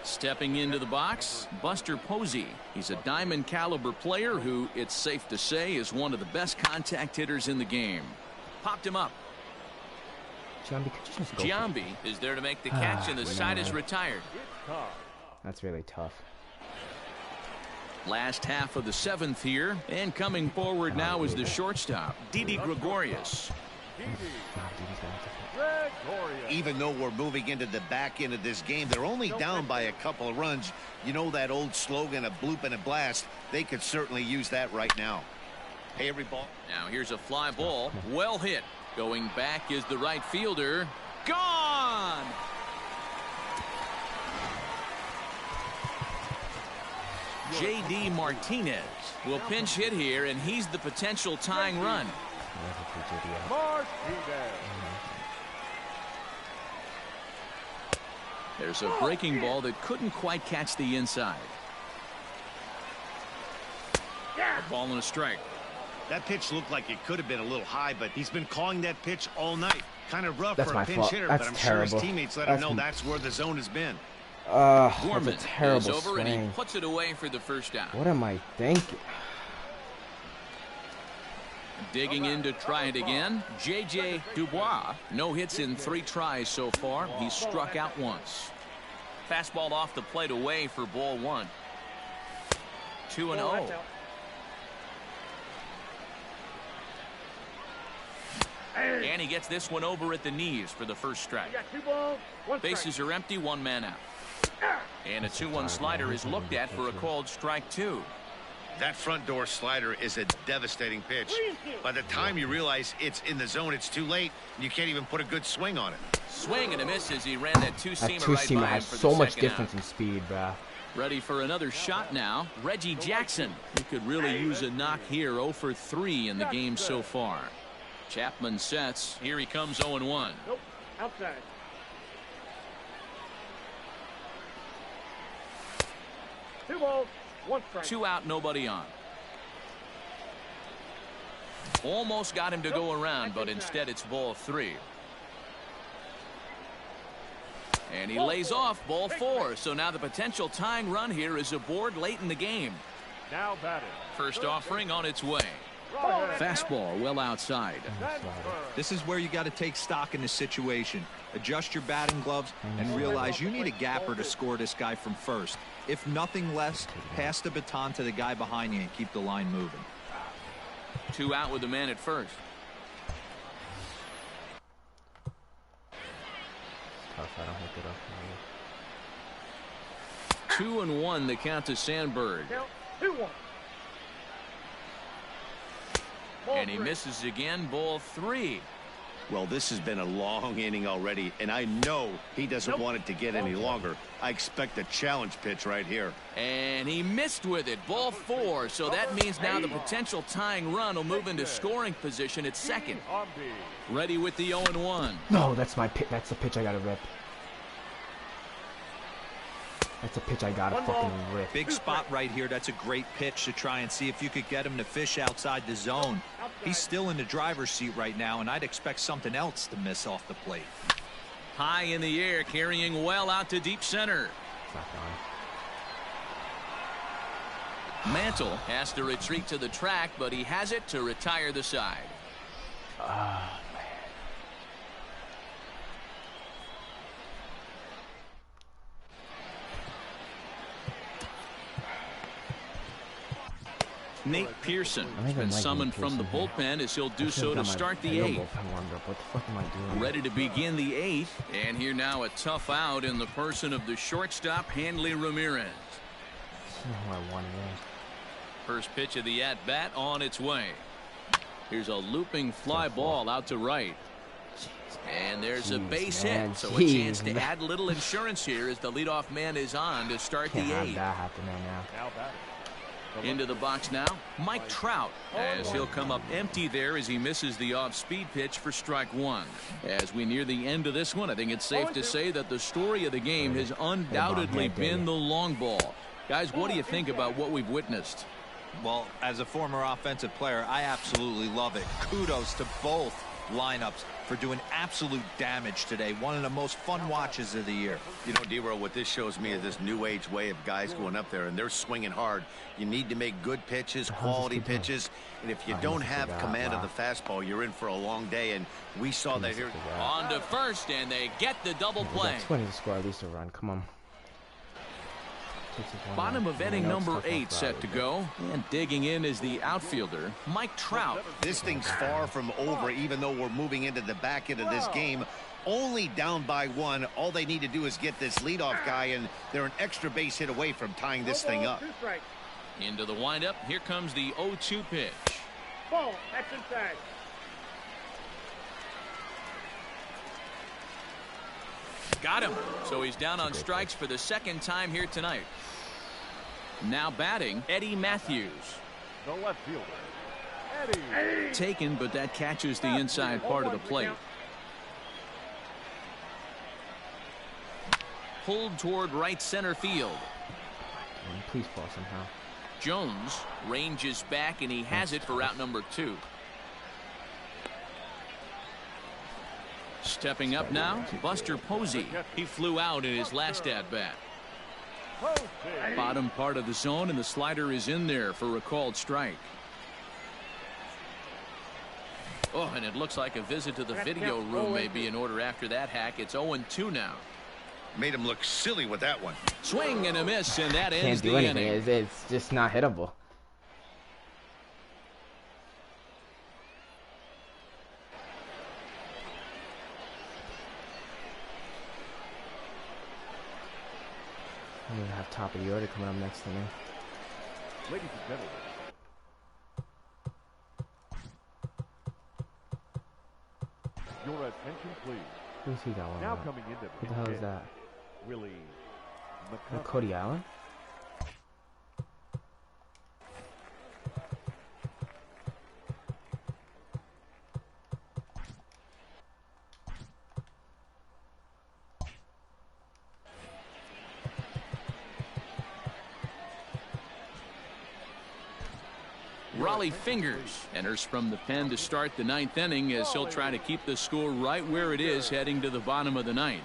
Stepping into the box, Buster Posey. He's a diamond caliber player who, it's safe to say, is one of the best contact hitters in the game. Popped him up. Giambi is there to make the catch, and the side is retired. That's really tough. Last half of the 7th here, and coming forward now is the shortstop, Didi Gregorius. Even though we're moving into the back end of this game, they're only down by a couple of runs. You know that old slogan, a bloop and a blast. They could certainly use that right now. Hey, every ball. Now here's a fly ball. Well hit. Going back is the right fielder. Gone! J.D. Martinez will pinch hit here, and he's the potential tying run. There's a breaking ball that couldn't quite catch the inside. A ball and a strike. That pitch looked like it could have been a little high, but he's been calling that pitch all night. Kind of rough for a pinch hitter, but I'm sure his teammates let him know that's where the zone has been. Gorman that's a terrible is over swing. and he puts it away for the first down. What am I thinking? Digging in to try it again, J.J. Dubois. No hits in 3 tries so far. He's struck out once. Fastball off the plate away for ball 1. 2-0. And he gets this one over at the knees for the first strike. Bases are empty, 1 man out. And a 2-1 slider is looked at for a called strike 2. That front door slider is a devastating pitch. By the time you realize it's in the zone, it's too late. You can't even put a good swing on it. Swing and a miss as he ran that two-seamer right by him has for so the much second difference out. in speed, bruh. Ready for another shot now. Reggie Jackson. He could really use a knock here. 0 for 3 in the game so far. Chapman sets. Here he comes 0-1. Nope, outside. Two balls, 1 strike. 2 out, nobody on. Almost got him to go around, but instead it's ball 3. And he lays off ball 4. So now the potential tying run here is aboard late in the game. Now batting. First offering on its way. Fastball well outside. This is where you got to take stock in this situation. Adjust your batting gloves and realize you need a gapper to score this guy from first. If nothing less, pass the baton to the guy behind you and keep the line moving. 2 out with the man at first. Tough, I don't hook it up. 2-1 the count to Sandberg. Count 2-1. And he misses again, ball 3. Well, this has been a long inning already, and I know he doesn't want it to get any longer. I expect a challenge pitch right here. And he missed with it, ball 4. So that means now the potential tying run will move into scoring position at second. Ready with the 0-1. No, that's my pitch. That's the pitch I gotta rip. That's a pitch I gotta fucking rip. Big spot right here. That's a great pitch to try and see if you could get him to fish outside the zone. He's still in the driver's seat right now, and I'd expect something else to miss off the plate. High in the air, carrying well out to deep center. It's not gone. Mantle has to retreat to the track, but he has it to retire the side. Ah, man. Nate Pearson has been summoned from the bullpen as he'll do so to start the 8th. What the fuck am I doing? Ready to begin the 8th, and here now a tough out in the person of the shortstop, Hanley Ramirez. First pitch of the at-bat on its way. Here's a looping fly ball out to right. And there's a base hit, so a chance to add a little insurance here as the leadoff man is on to start the 8th. That happening now. Into the box now, Mike Trout, as he'll come up empty there as he misses the off-speed pitch for strike 1. As we near the end of this one, I think it's safe to say that the story of the game has undoubtedly been the long ball. Guys, what do you think about what we've witnessed? Well, as a former offensive player, I absolutely love it. Kudos to both lineups for doing absolute damage today. One of the most fun watches of the year. You know, D-Roll, what this shows me is this new age way of guys going up there and they're swinging hard. You need to make good pitches, quality pitches, and if you don't have command of the fastball, you're in for a long day, and we saw that here. On to first, and they get the double play. That's when he scored at least a run. Come on. Bottom of inning number 8 set to go, and digging in is the outfielder, Mike Trout. This thing's far from over, even though we're moving into the back end of this game. Only down by 1. All they need to do is get this leadoff guy, and they're an extra base hit away from tying this thing up. Into the windup, here comes the 0-2 pitch. Ball, that's inside. Got him. So he's down on strikes for the second time here tonight. Now batting, Eddie Matthews. The left fielder, Eddie. Taken, but that catches the inside part of the plate. Pulled toward right center field. Please fall somehow. Jones ranges back, and he has it for out number 2. Stepping up now, Buster Posey. He flew out in his last at-bat. Bottom part of the zone, and the slider is in there for a called strike. Oh, and it looks like a visit to the video room may be in order after that hack. It's 0-2 now. Made him look silly with that one. Swing and a miss, and that ends the Can't do inning. anything. It's just not hittable. I'm gonna have top of the order coming up next to me. Ladies and gentlemen, your attention, please. Who's he that one? Now coming into Who the hell is that? Willie That Cody Allen? Raleigh Fingers enters from the pen to start the 9th inning as he'll try to keep the score right where it is heading to the bottom of the 9th.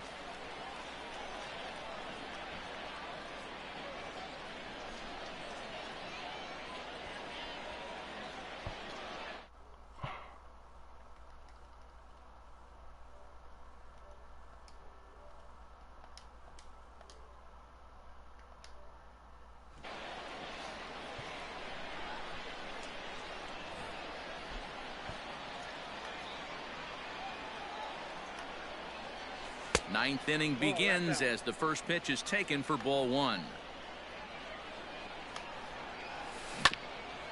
Ninth inning begins as the first pitch is taken for ball one.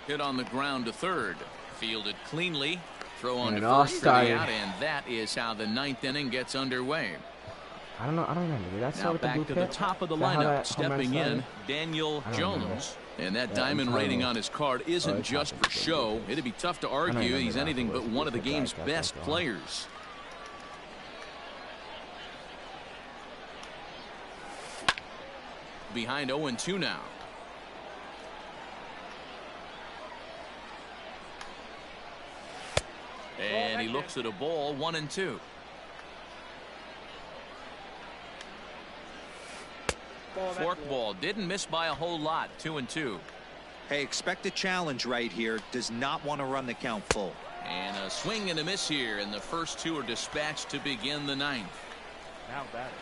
Hit on the ground to third. Fielded cleanly. Throw on to first for the out, and that is how the ninth inning gets underway. I don't remember. Did that start with back to the top of the lineup, stepping in, Daniel Jones. And that diamond rating on his card isn't just for show. It'd be tough to argue he's anything but one of the game's best players. Behind 0-2 now. And he looks at a ball, 1-2. Forkball didn't miss by a whole lot, 2-2. Hey, expect a challenge right here. Does not want to run the count full. And a swing and a miss here, and the first two are dispatched to begin the ninth. Now batting.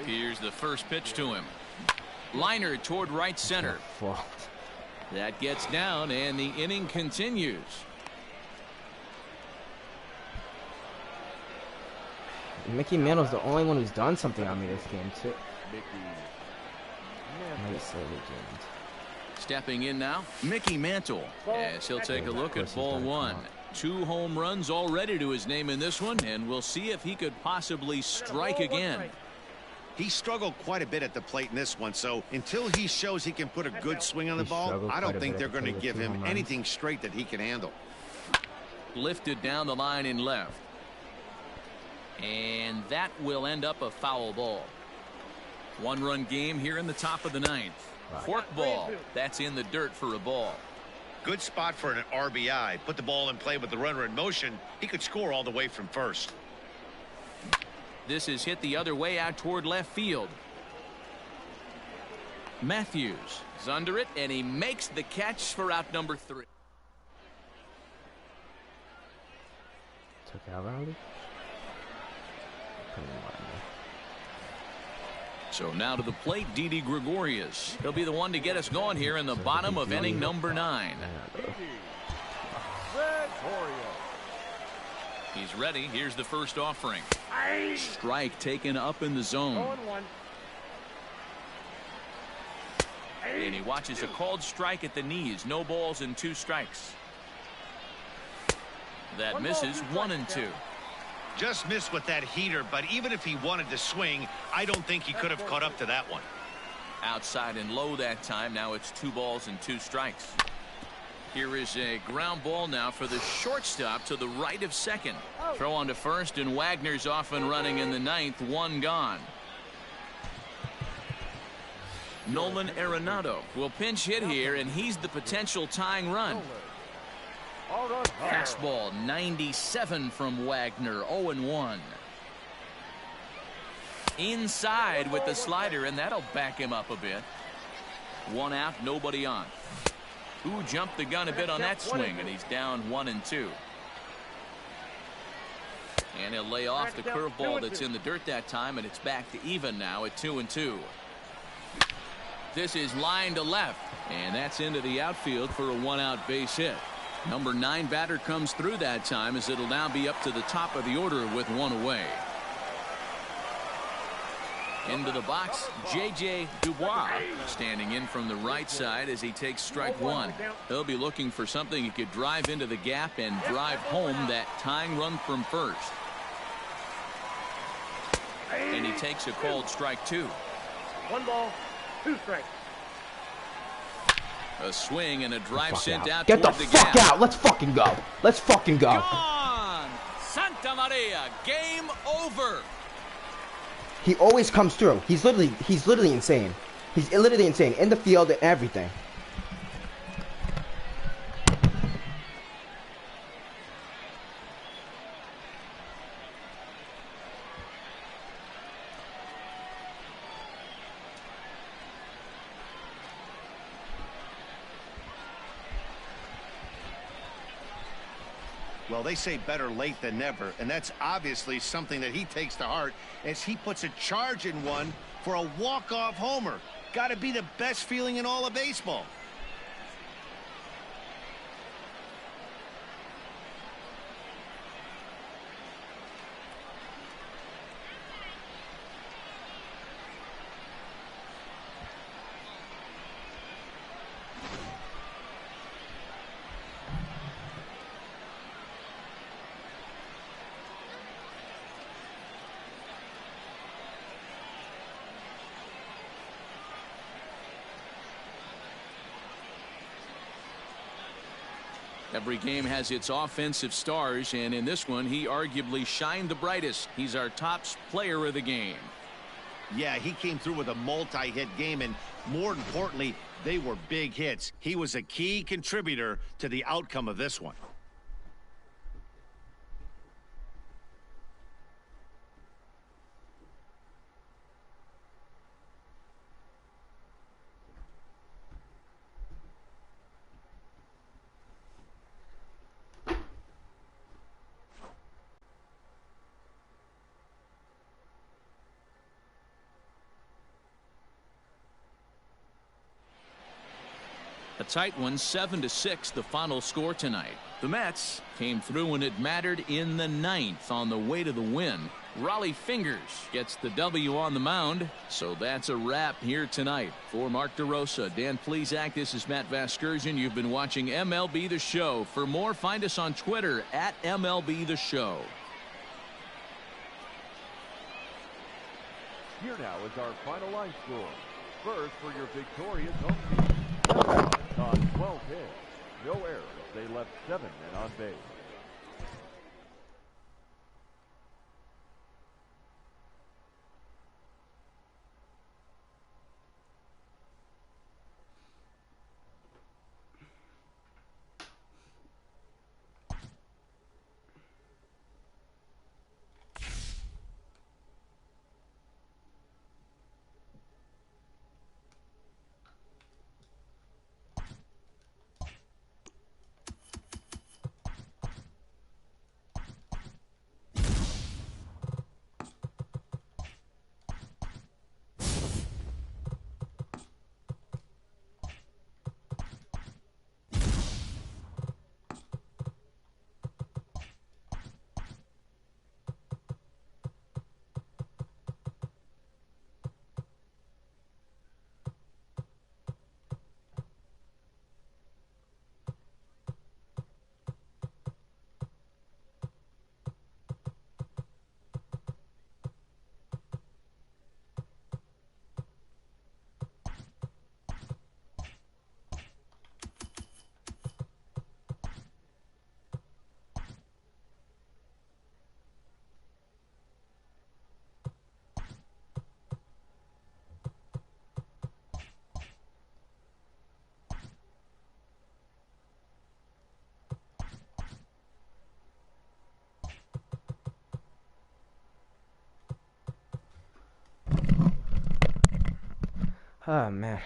Here's the first pitch to him. Liner toward right center. That gets down, and the inning continues. Mickey Mantle's the only one who's done something on me this game, too. Stepping in now, Mickey Mantle, as he'll take a look at ball one. 2 home runs already to his name in this one, and we'll see if he could possibly strike again. He struggled quite a bit at the plate in this one, so until he shows he can put a good swing on the ball, I don't think they're going to give him anything straight that he can handle. Lifted down the line in left. And that will end up a foul ball. 1-run game here in the top of the ninth. Forkball, that's in the dirt for a ball. Good spot for an RBI. Put the ball in play with the runner in motion. He could score all the way from first. This is hit the other way out toward left field. Matthews is under it, and he makes the catch for out number 3. Took out Riley. So now to the plate, Didi Gregorius. He'll be the one to get us going here in the bottom of inning number 9. He's ready. Here's the first offering. Strike taken up in the zone. And he watches a called strike at the knees. No balls and 2 strikes. That misses, 1-2. Just missed with that heater, but even if he wanted to swing, I don't think he could have caught up to that one. Outside and low that time. Now it's 2 balls and 2 strikes. Here is a ground ball now for the shortstop to the right of second. Throw on to first, and Wagner's off and running in the ninth. 1 gone. Nolan Arenado will pinch hit here, and he's the potential tying run. Fastball 97 from Wagner, 0-1. Inside with the slider, and that'll back him up a bit. 1 out, nobody on. Who jumped the gun a bit on that swing, and he's down 1-2. And he'll lay off the curveball that's in the dirt that time, and it's back to even now at 2-2. This is line to left, and that's into the outfield for a 1-out base hit. Number 9 batter comes through that time, as it'll now be up to the top of the order with 1 away. Into the box, J.J. Dubois standing in from the right side as he takes strike 1. He'll be looking for something he could drive into the gap and drive home that tying run from first. And he takes a called strike 2. 1 ball, 2 strikes. A swing and a drive sent out toward the gap. Get the fuck out. Let's fucking go. Let's fucking go. Gone. Santa Maria. Game over. He always comes through. He's literally insane. He's literally insane in the field and everything. Well, they say better late than never, and that's obviously something that he takes to heart as he puts a charge in one for a walk-off homer. Got to be the best feeling in all of baseball. Every game has its offensive stars, and in this one, he arguably shined the brightest. He's our top player of the game. Yeah, he came through with a multi-hit game, and more importantly, they were big hits. He was a key contributor to the outcome of this one. A tight one, 7-6, the final score tonight. The Mets came through when it mattered in the 9th on the way to the win. Rollie Fingers gets the W on the mound. So that's a wrap here tonight. For Mark DeRosa, Dan Plesac, this is Matt Vasgersian. You've been watching MLB The Show. For more, find us on Twitter at MLB The Show. Here now is our final line score. First for your victorious home team. On 12 hits, no errors. They left 7 men on base. Oh, man.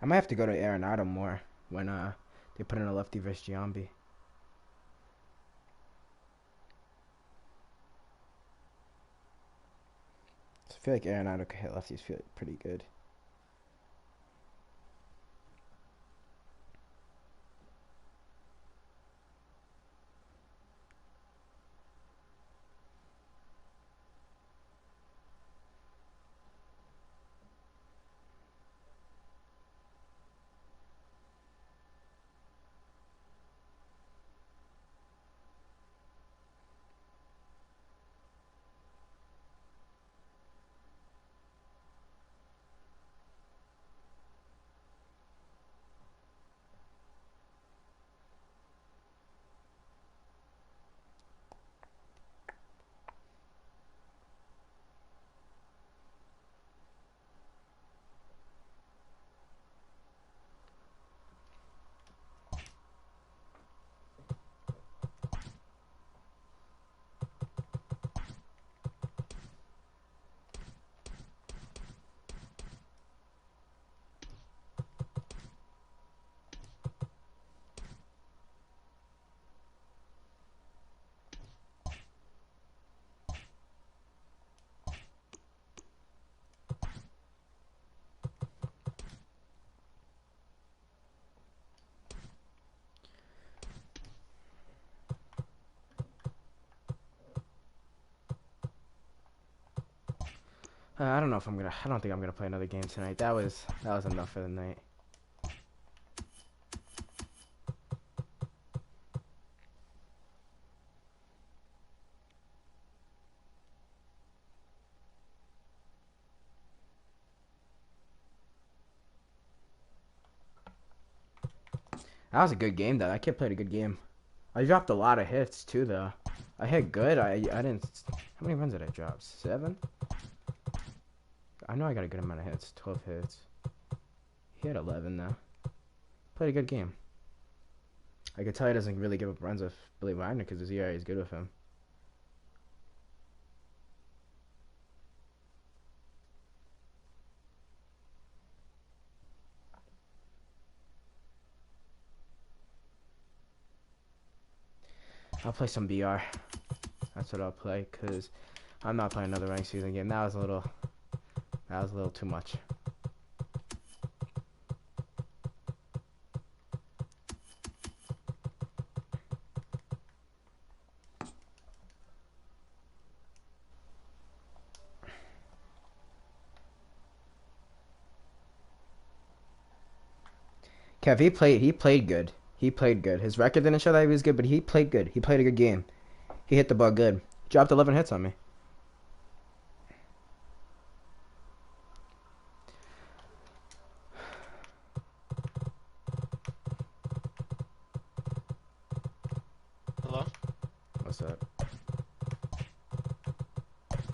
I might have to go to Arenado more when they put in a lefty versus Giambi. I feel like Arenado could hit lefties feel pretty good. I don't know if I'm gonna. I don't think I'm gonna play another game tonight. That was enough for the night. That was a good game, though. That kid played a good game. I dropped a lot of hits, too, though. I hit good. I didn't... How many runs did I drop? 7? I know I got a good amount of hits. 12 hits. He had 11, though. Played a good game. I could tell he doesn't really give up runs with Billy Wagner because his ERA is good with him. I'll play some BR. That's what I'll play, because I'm not playing another ranked season game. That was a little too much. Kev, he played good. He played good. His record didn't show that he was good, but he played good. He played a good game. He hit the ball good. Dropped 11 hits on me. Hello? What's up?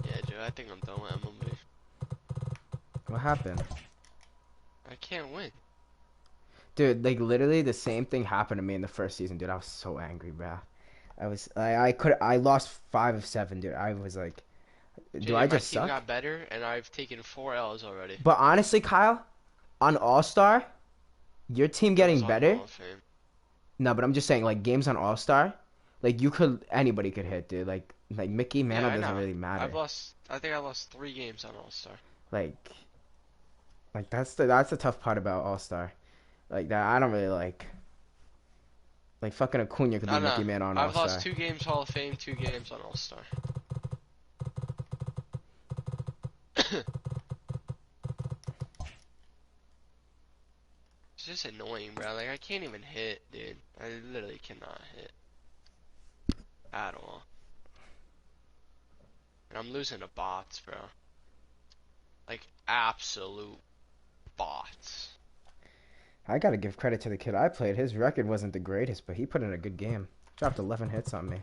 Yeah, Joe, I think I'm done with MLB. What happened? I can't win. Dude, like literally the same thing happened to me in the first season, dude. I was so angry, bro. I lost 5 of 7, dude. I was like, do I just suck? My team got better, and I've taken 4 L's already. But honestly, Kyle, on All-Star, your team getting better. No, but I'm just saying, like games on All-Star, like anybody could hit, dude. Like Mickey Mantle doesn't really matter. I think I lost 3 games on All-Star. Like that's the tough part about All-Star. Like that, I don't really like. Like fucking Acuna could be Mickey Mantle on All-Star. I've lost 2 games Hall of Fame, 2 games on All-Star. It's just annoying, bro. Like I can't even hit, dude. I literally cannot hit at all. And I'm losing to bots, bro. Like absolute bots. I gotta give credit to the kid I played. His record wasn't the greatest, but he put in a good game. Dropped 11 hits on me.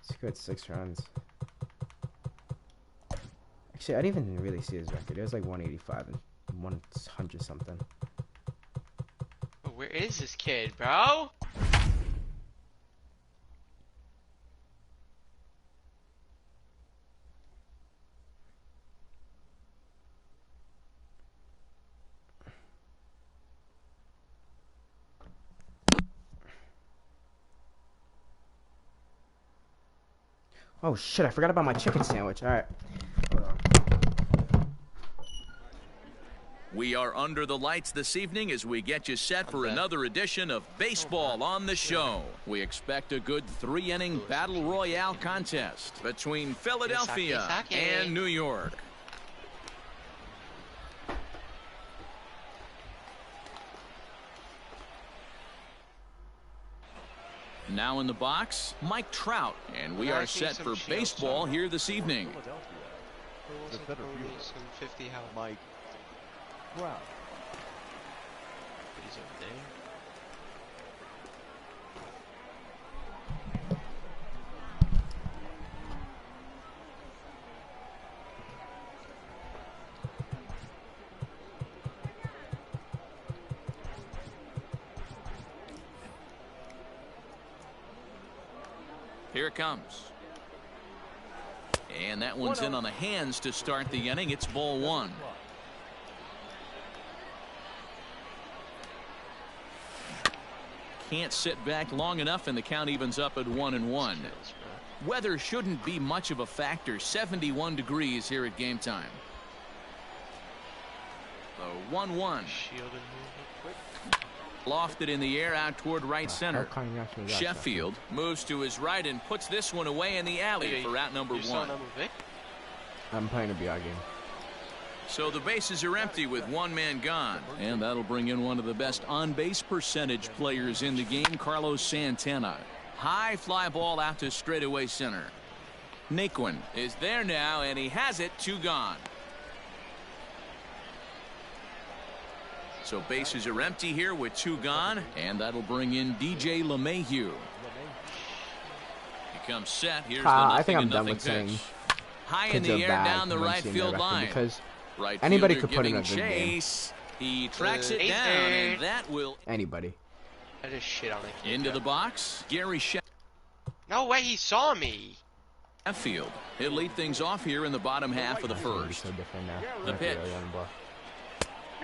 Scored 6 runs. Actually, I didn't even really see his record. It was like 185 and 100 something. Where is this kid, bro? Oh shit, I forgot about my chicken sandwich. Alright. We are under the lights this evening as we get you set for another edition of Baseball on the Show. We expect a good 3-inning battle royale contest between Philadelphia and New York. Now in the box, Mike Trout, and we are set for baseball here this evening. Mike Trout. He's over there. Here it comes. And that one's in on the hands to start the inning. It's ball 1. Can't sit back long enough, and the count evens up at 1-1. Weather shouldn't be much of a factor. 71 degrees here at game time. The 1-1. Lofted in the air out toward right center. Sheffield moves to his right and puts this one away in the alley for out number 1. I'm playing a BR game. So the bases are empty with one man gone. And that'll bring in one of the best on-base percentage players in the game, Carlos Santana. High fly ball out to straightaway center. Naquin is there now, and he has it. 2 gone. So bases are empty here with 2 gone, and that'll bring in DJ LeMahieu. He comes set. Here's the I think I'm nothing done with pitch. saying High in the air down the right field line. Because right anybody could put in a good chase. Game. He tracks it down, and that will. Anybody. I just shit on it. Into the box, Gary Sheffield. No way, he saw me. He'll lead things off here in the bottom half of the first. So different now. The pitch.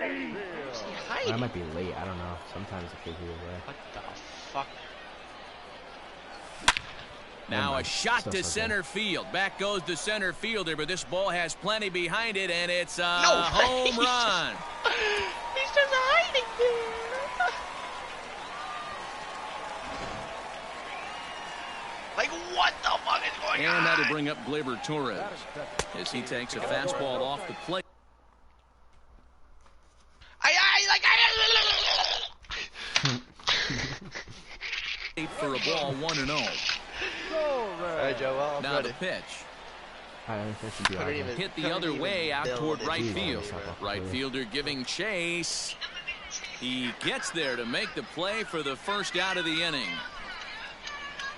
I might be late. I don't know. Sometimes it feels away. What the fuck? Now a shot to center field. Back goes the center fielder, but this ball has plenty behind it, and it's a home run. He's just hiding there. Like, what the fuck is going on? And that'll bring up Gleyber Torres as he takes a fastball off the plate. For a ball 1-0. Alright, Joe, now the pitch. Hit the other way out toward right field. Right fielder giving chase. He gets there to make the play for the first out of the inning.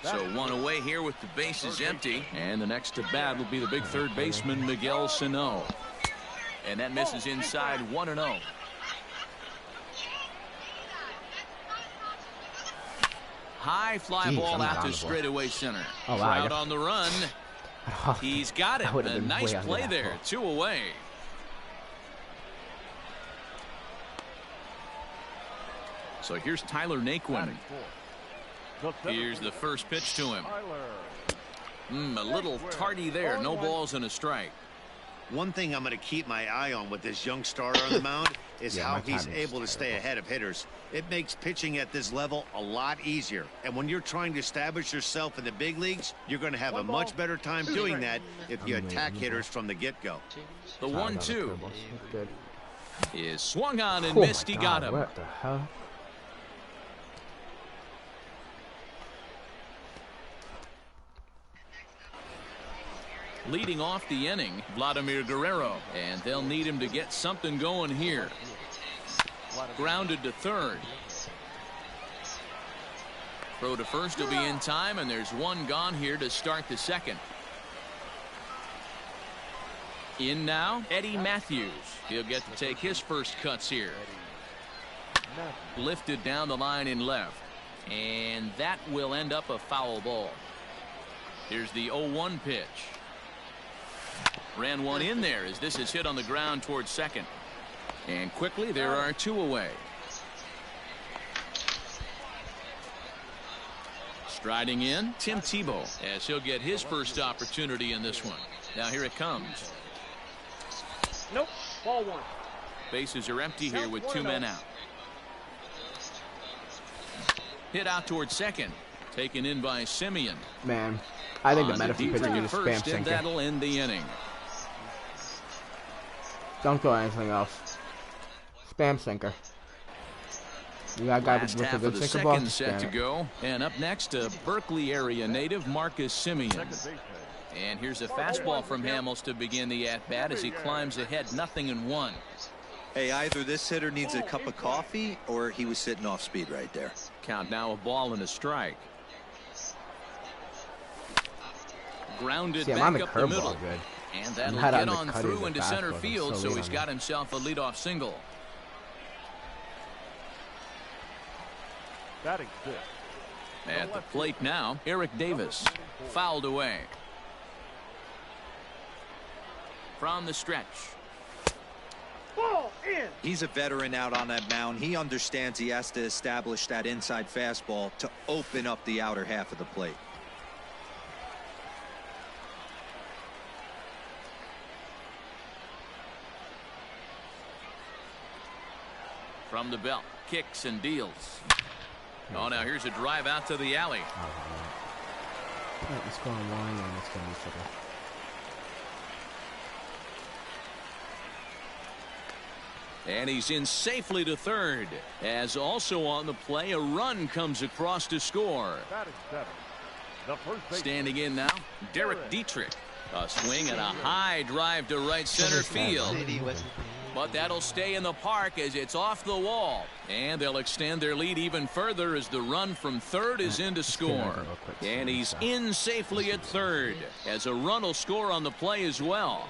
So 1 away here with the bases empty. And the next to bat will be the big third baseman, Miguel Sano. And that misses inside 1-0. High fly ball out to straightaway center. Out on the run. He's got it. A nice play there. 2 away. So here's Tyler Naquin. Here's the first pitch to him. A little tardy there. No balls and a strike. One thing I'm going to keep my eye on with this young starter on the mound is how he's able to stay ahead of hitters. It makes pitching at this level a lot easier. And when you're trying to establish yourself in the big leagues, you're going to have a much better time doing that if you attack hitters from the get-go. The 1-2 is swung on and missed. He got him. What the hell? Leading off the inning, Vladimir Guerrero, and they'll need him to get something going here. Grounded to third. Throw to first will be in time, and there's 1 gone here to start the second. In now, Eddie Matthews. He'll get to take his first cuts here. Lifted down the line in left, and that will end up a foul ball. Here's the 0-1 pitch. Ran one in there as this is hit on the ground towards second. And quickly there are 2 away. Striding in, Tim Tebow, as he'll get his first opportunity in this one. Now here it comes. Nope. Ball 1. Bases are empty here with 2 men out. Hit out towards second. Taken in by Simeon. Man, I think the medicine pitcher needs a spam sinker. That'll end the inning. Don't go anything else. Spam sinker. You got a guy with a good sinker ball. Set to go. And up next, a Berkeley area native, Marcus Simeon. And here's a fastball from Hamels to begin the at-bat as he climbs ahead 0-1. Hey, either this hitter needs a cup of coffee or he was sitting off speed right there. Count now, a ball and a strike. Grounded back up the middle. Good. And that'll get on through into center field, so he's got himself a leadoff single. Batting 6. At the plate now, Eric Davis. Fouled away. From the stretch. Ball in. He's a veteran out on that mound. He understands he has to establish that inside fastball to open up the outer half of the plate. From the belt, kicks and deals. Oh, now here's a drive out to the alley. Let's go on one and let's go on each other. And he's in safely to third. As also on the play, a run comes across to score. Standing in now, Derek Dietrich. A swing and a high drive to right center field. But that'll stay in the park as it's off the wall. And they'll extend their lead even further as the run from third is in to score. And he's in safely at third as a run will score on the play as well.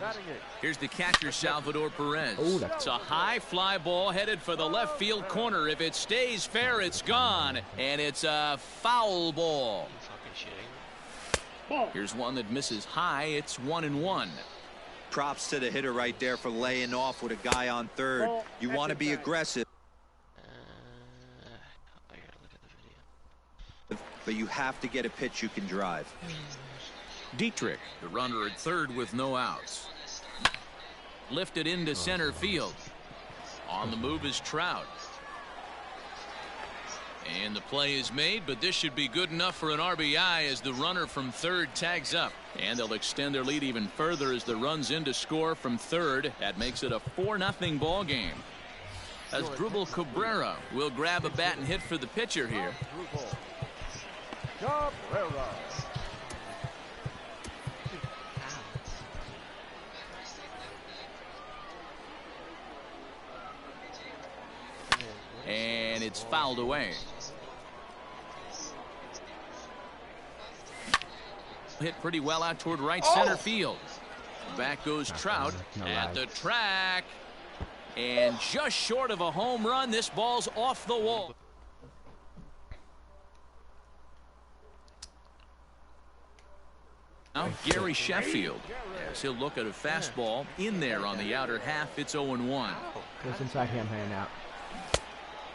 Here's the catcher, Salvador Perez. It's a high fly ball headed for the left field corner. If it stays fair, it's gone. And it's a foul ball. Here's one that misses high. It's 1-1. Props to the hitter right there for laying off with a guy on third. You want to be aggressive. I gotta look at the video. But you have to get a pitch you can drive. Dietrich, the runner at third with no outs. Lifted into center field. On the move is Trout. And the play is made, but this should be good enough for an RBI as the runner from third tags up. And they'll extend their lead even further as the run's in to score from third. That makes it a 4-0 ball game. As Drupal Cabrera will grab a bat and hit for the pitcher here. And it's fouled away. Hit pretty well out toward right center field. Back goes Trout at the track. And just short of a home run, this ball's off the wall. Now Gary Sheffield, as he'll look at a fastball in there on the outer half. It's 0-1. Goes inside him, hand out.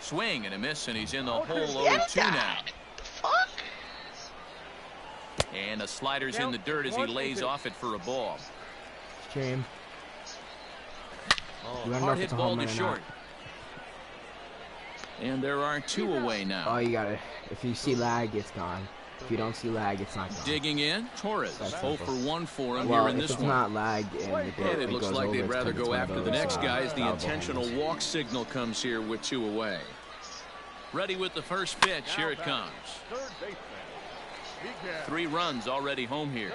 Swing and a miss, and he's in the hole 0-2 now. Fuck. And the slider's in the dirt as he lays off it for a ball. Stream. Hard hit ball to short. And there are two away now. Oh, you gotta. If you see lag, it's gone. If you don't see lag, it's not gone. Digging in, Torres. 0 for 1 for him well, here in this it's one. not lag and it looks like they'd rather go after the next guy as the intentional walk signal comes here with 2 away. Ready with the first pitch. Here it comes. 3 runs already home here.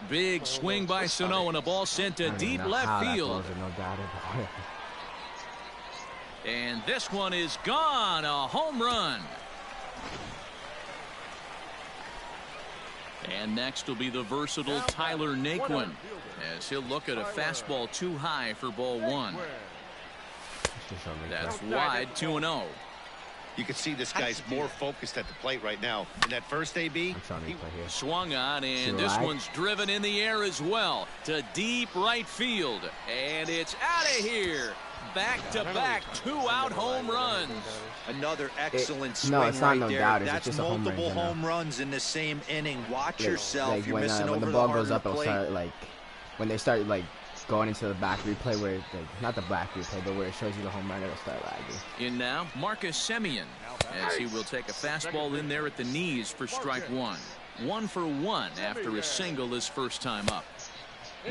Big swing by Sano and a ball sent to deep left field. And this one is gone. A home run. And next will be the versatile Tyler Naquin as he'll look at a fastball too high for ball 1. That's wide, 2-0. You can see this guy's more focused at the plate right now. In that first AB, he swung on, and this one's driven in the air as well to deep right field. And it's out of here. Back-to-back 2-out home runs. Another excellent swing no, it's not right no there. Doubters. That's it's just multiple a home runs in the same inning. Watch yourself. Like You're missing over when the ball goes up, it'll start like when they start like going into the back replay where not the back replay, but where it shows you the home run, it'll start lagging. In now, Marcus Semien, as he will take a fastball in there at the knees for strike 1. 1 for 1 after a single his first time up.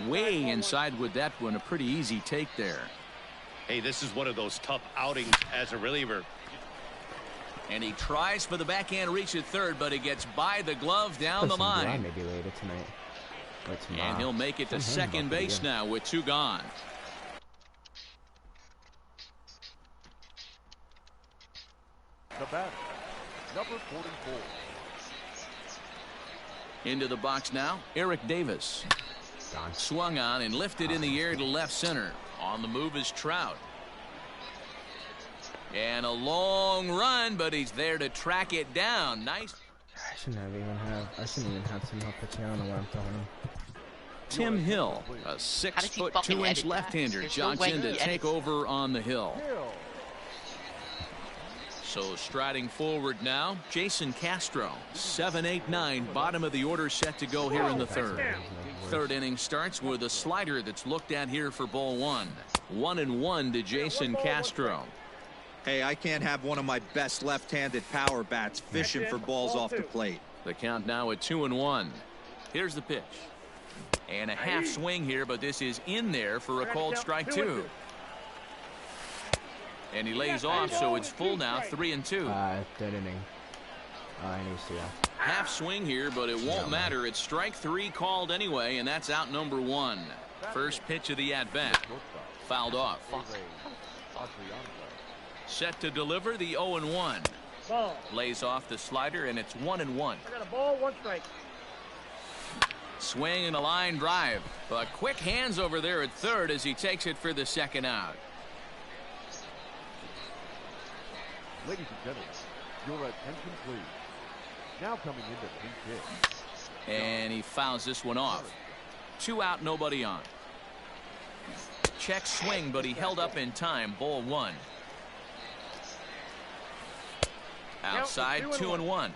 Way inside with that one, a pretty easy take there. Hey, this is one of those tough outings as a reliever. And he tries for the backhand reach at third, but he gets by the glove down the line. Maybe later tonight. And he'll make it to second base now with 2 gone. The batter, number 44. Into the box now, Eric Davis. Swung on and lifted in the air to left center. On the move is Trout. And a long run, but he's there to track it down. Nice. I shouldn't even have Tim Hill pitching. I don't know what I'm telling him. Tim Hill, a 6'2" left-hander, jogs in to take over on the hill. So striding forward now, Jason Castro, 7-8-9, bottom of the order set to go here in the third. Third inning starts with a slider that's looked at here for ball 1. 1-1 to Jason Castro. Hey, I can't have one of my best left-handed power bats fishing for balls off the plate. The count now at 2-1. Here's the pitch. And a half swing here, but this is in there for a called strike 2. And he lays off, so it's full now, 3-2. Third inning. I need to see that. Half swing here, but it won't matter. It's strike 3 called anyway, and that's out number 1. First pitch of the at-bat. Fouled off. Set to deliver the 0-1. Lays off the slider, and it's 1-1. I got a ball, 1 strike. Swing and a line drive. But quick hands over there at third as he takes it for the second out. Ladies and gentlemen, your attention please. Now coming into pinch hit. And he fouls this one off. 2 out, nobody on. Check swing, but he held up in time. Ball 1. Outside, 2-1.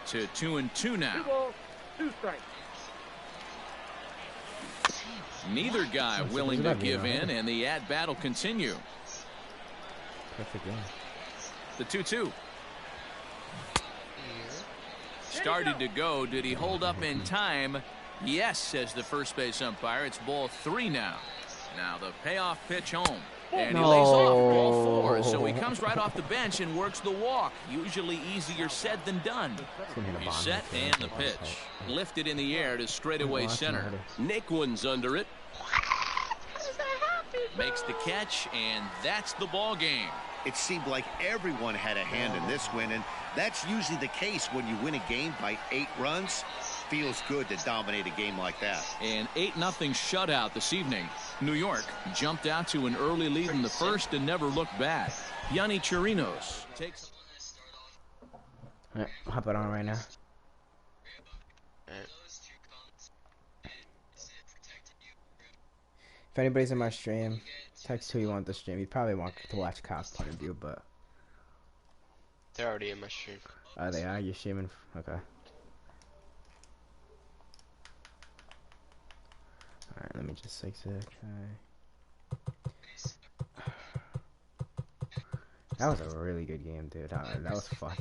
To 2-2 now. 2 balls, 2 strikes. Neither guy willing to give in, and the at-bat will continue. Perfect game. The 2-2. Started to go. Did he hold up in time? Yes, says the first base umpire. It's ball 3 now. Now the payoff pitch home. And he lays off ball 4, so he comes right off the bench and works the walk. Usually easier said than done. He's set and the pitch. Lifted in the air to straightaway center. Nick one's under it. Makes the catch, and that's the ball game. It seemed like everyone had a hand in this win, and that's usually the case when you win a game by 8 runs. Feels good to dominate a game like that. An 8-0 shutout this evening. New York jumped out to an early lead in the first and never looked back. Yonny Chirinos takes. Alright, hop it on right now. If anybody's in my stream, text who you want to stream. You probably want to watch Kyle's point of view, but they're already in my stream. Oh, they are? You're streaming? Okay. Alright, let me just fix it. Okay. That was a really good game, dude. That was fun.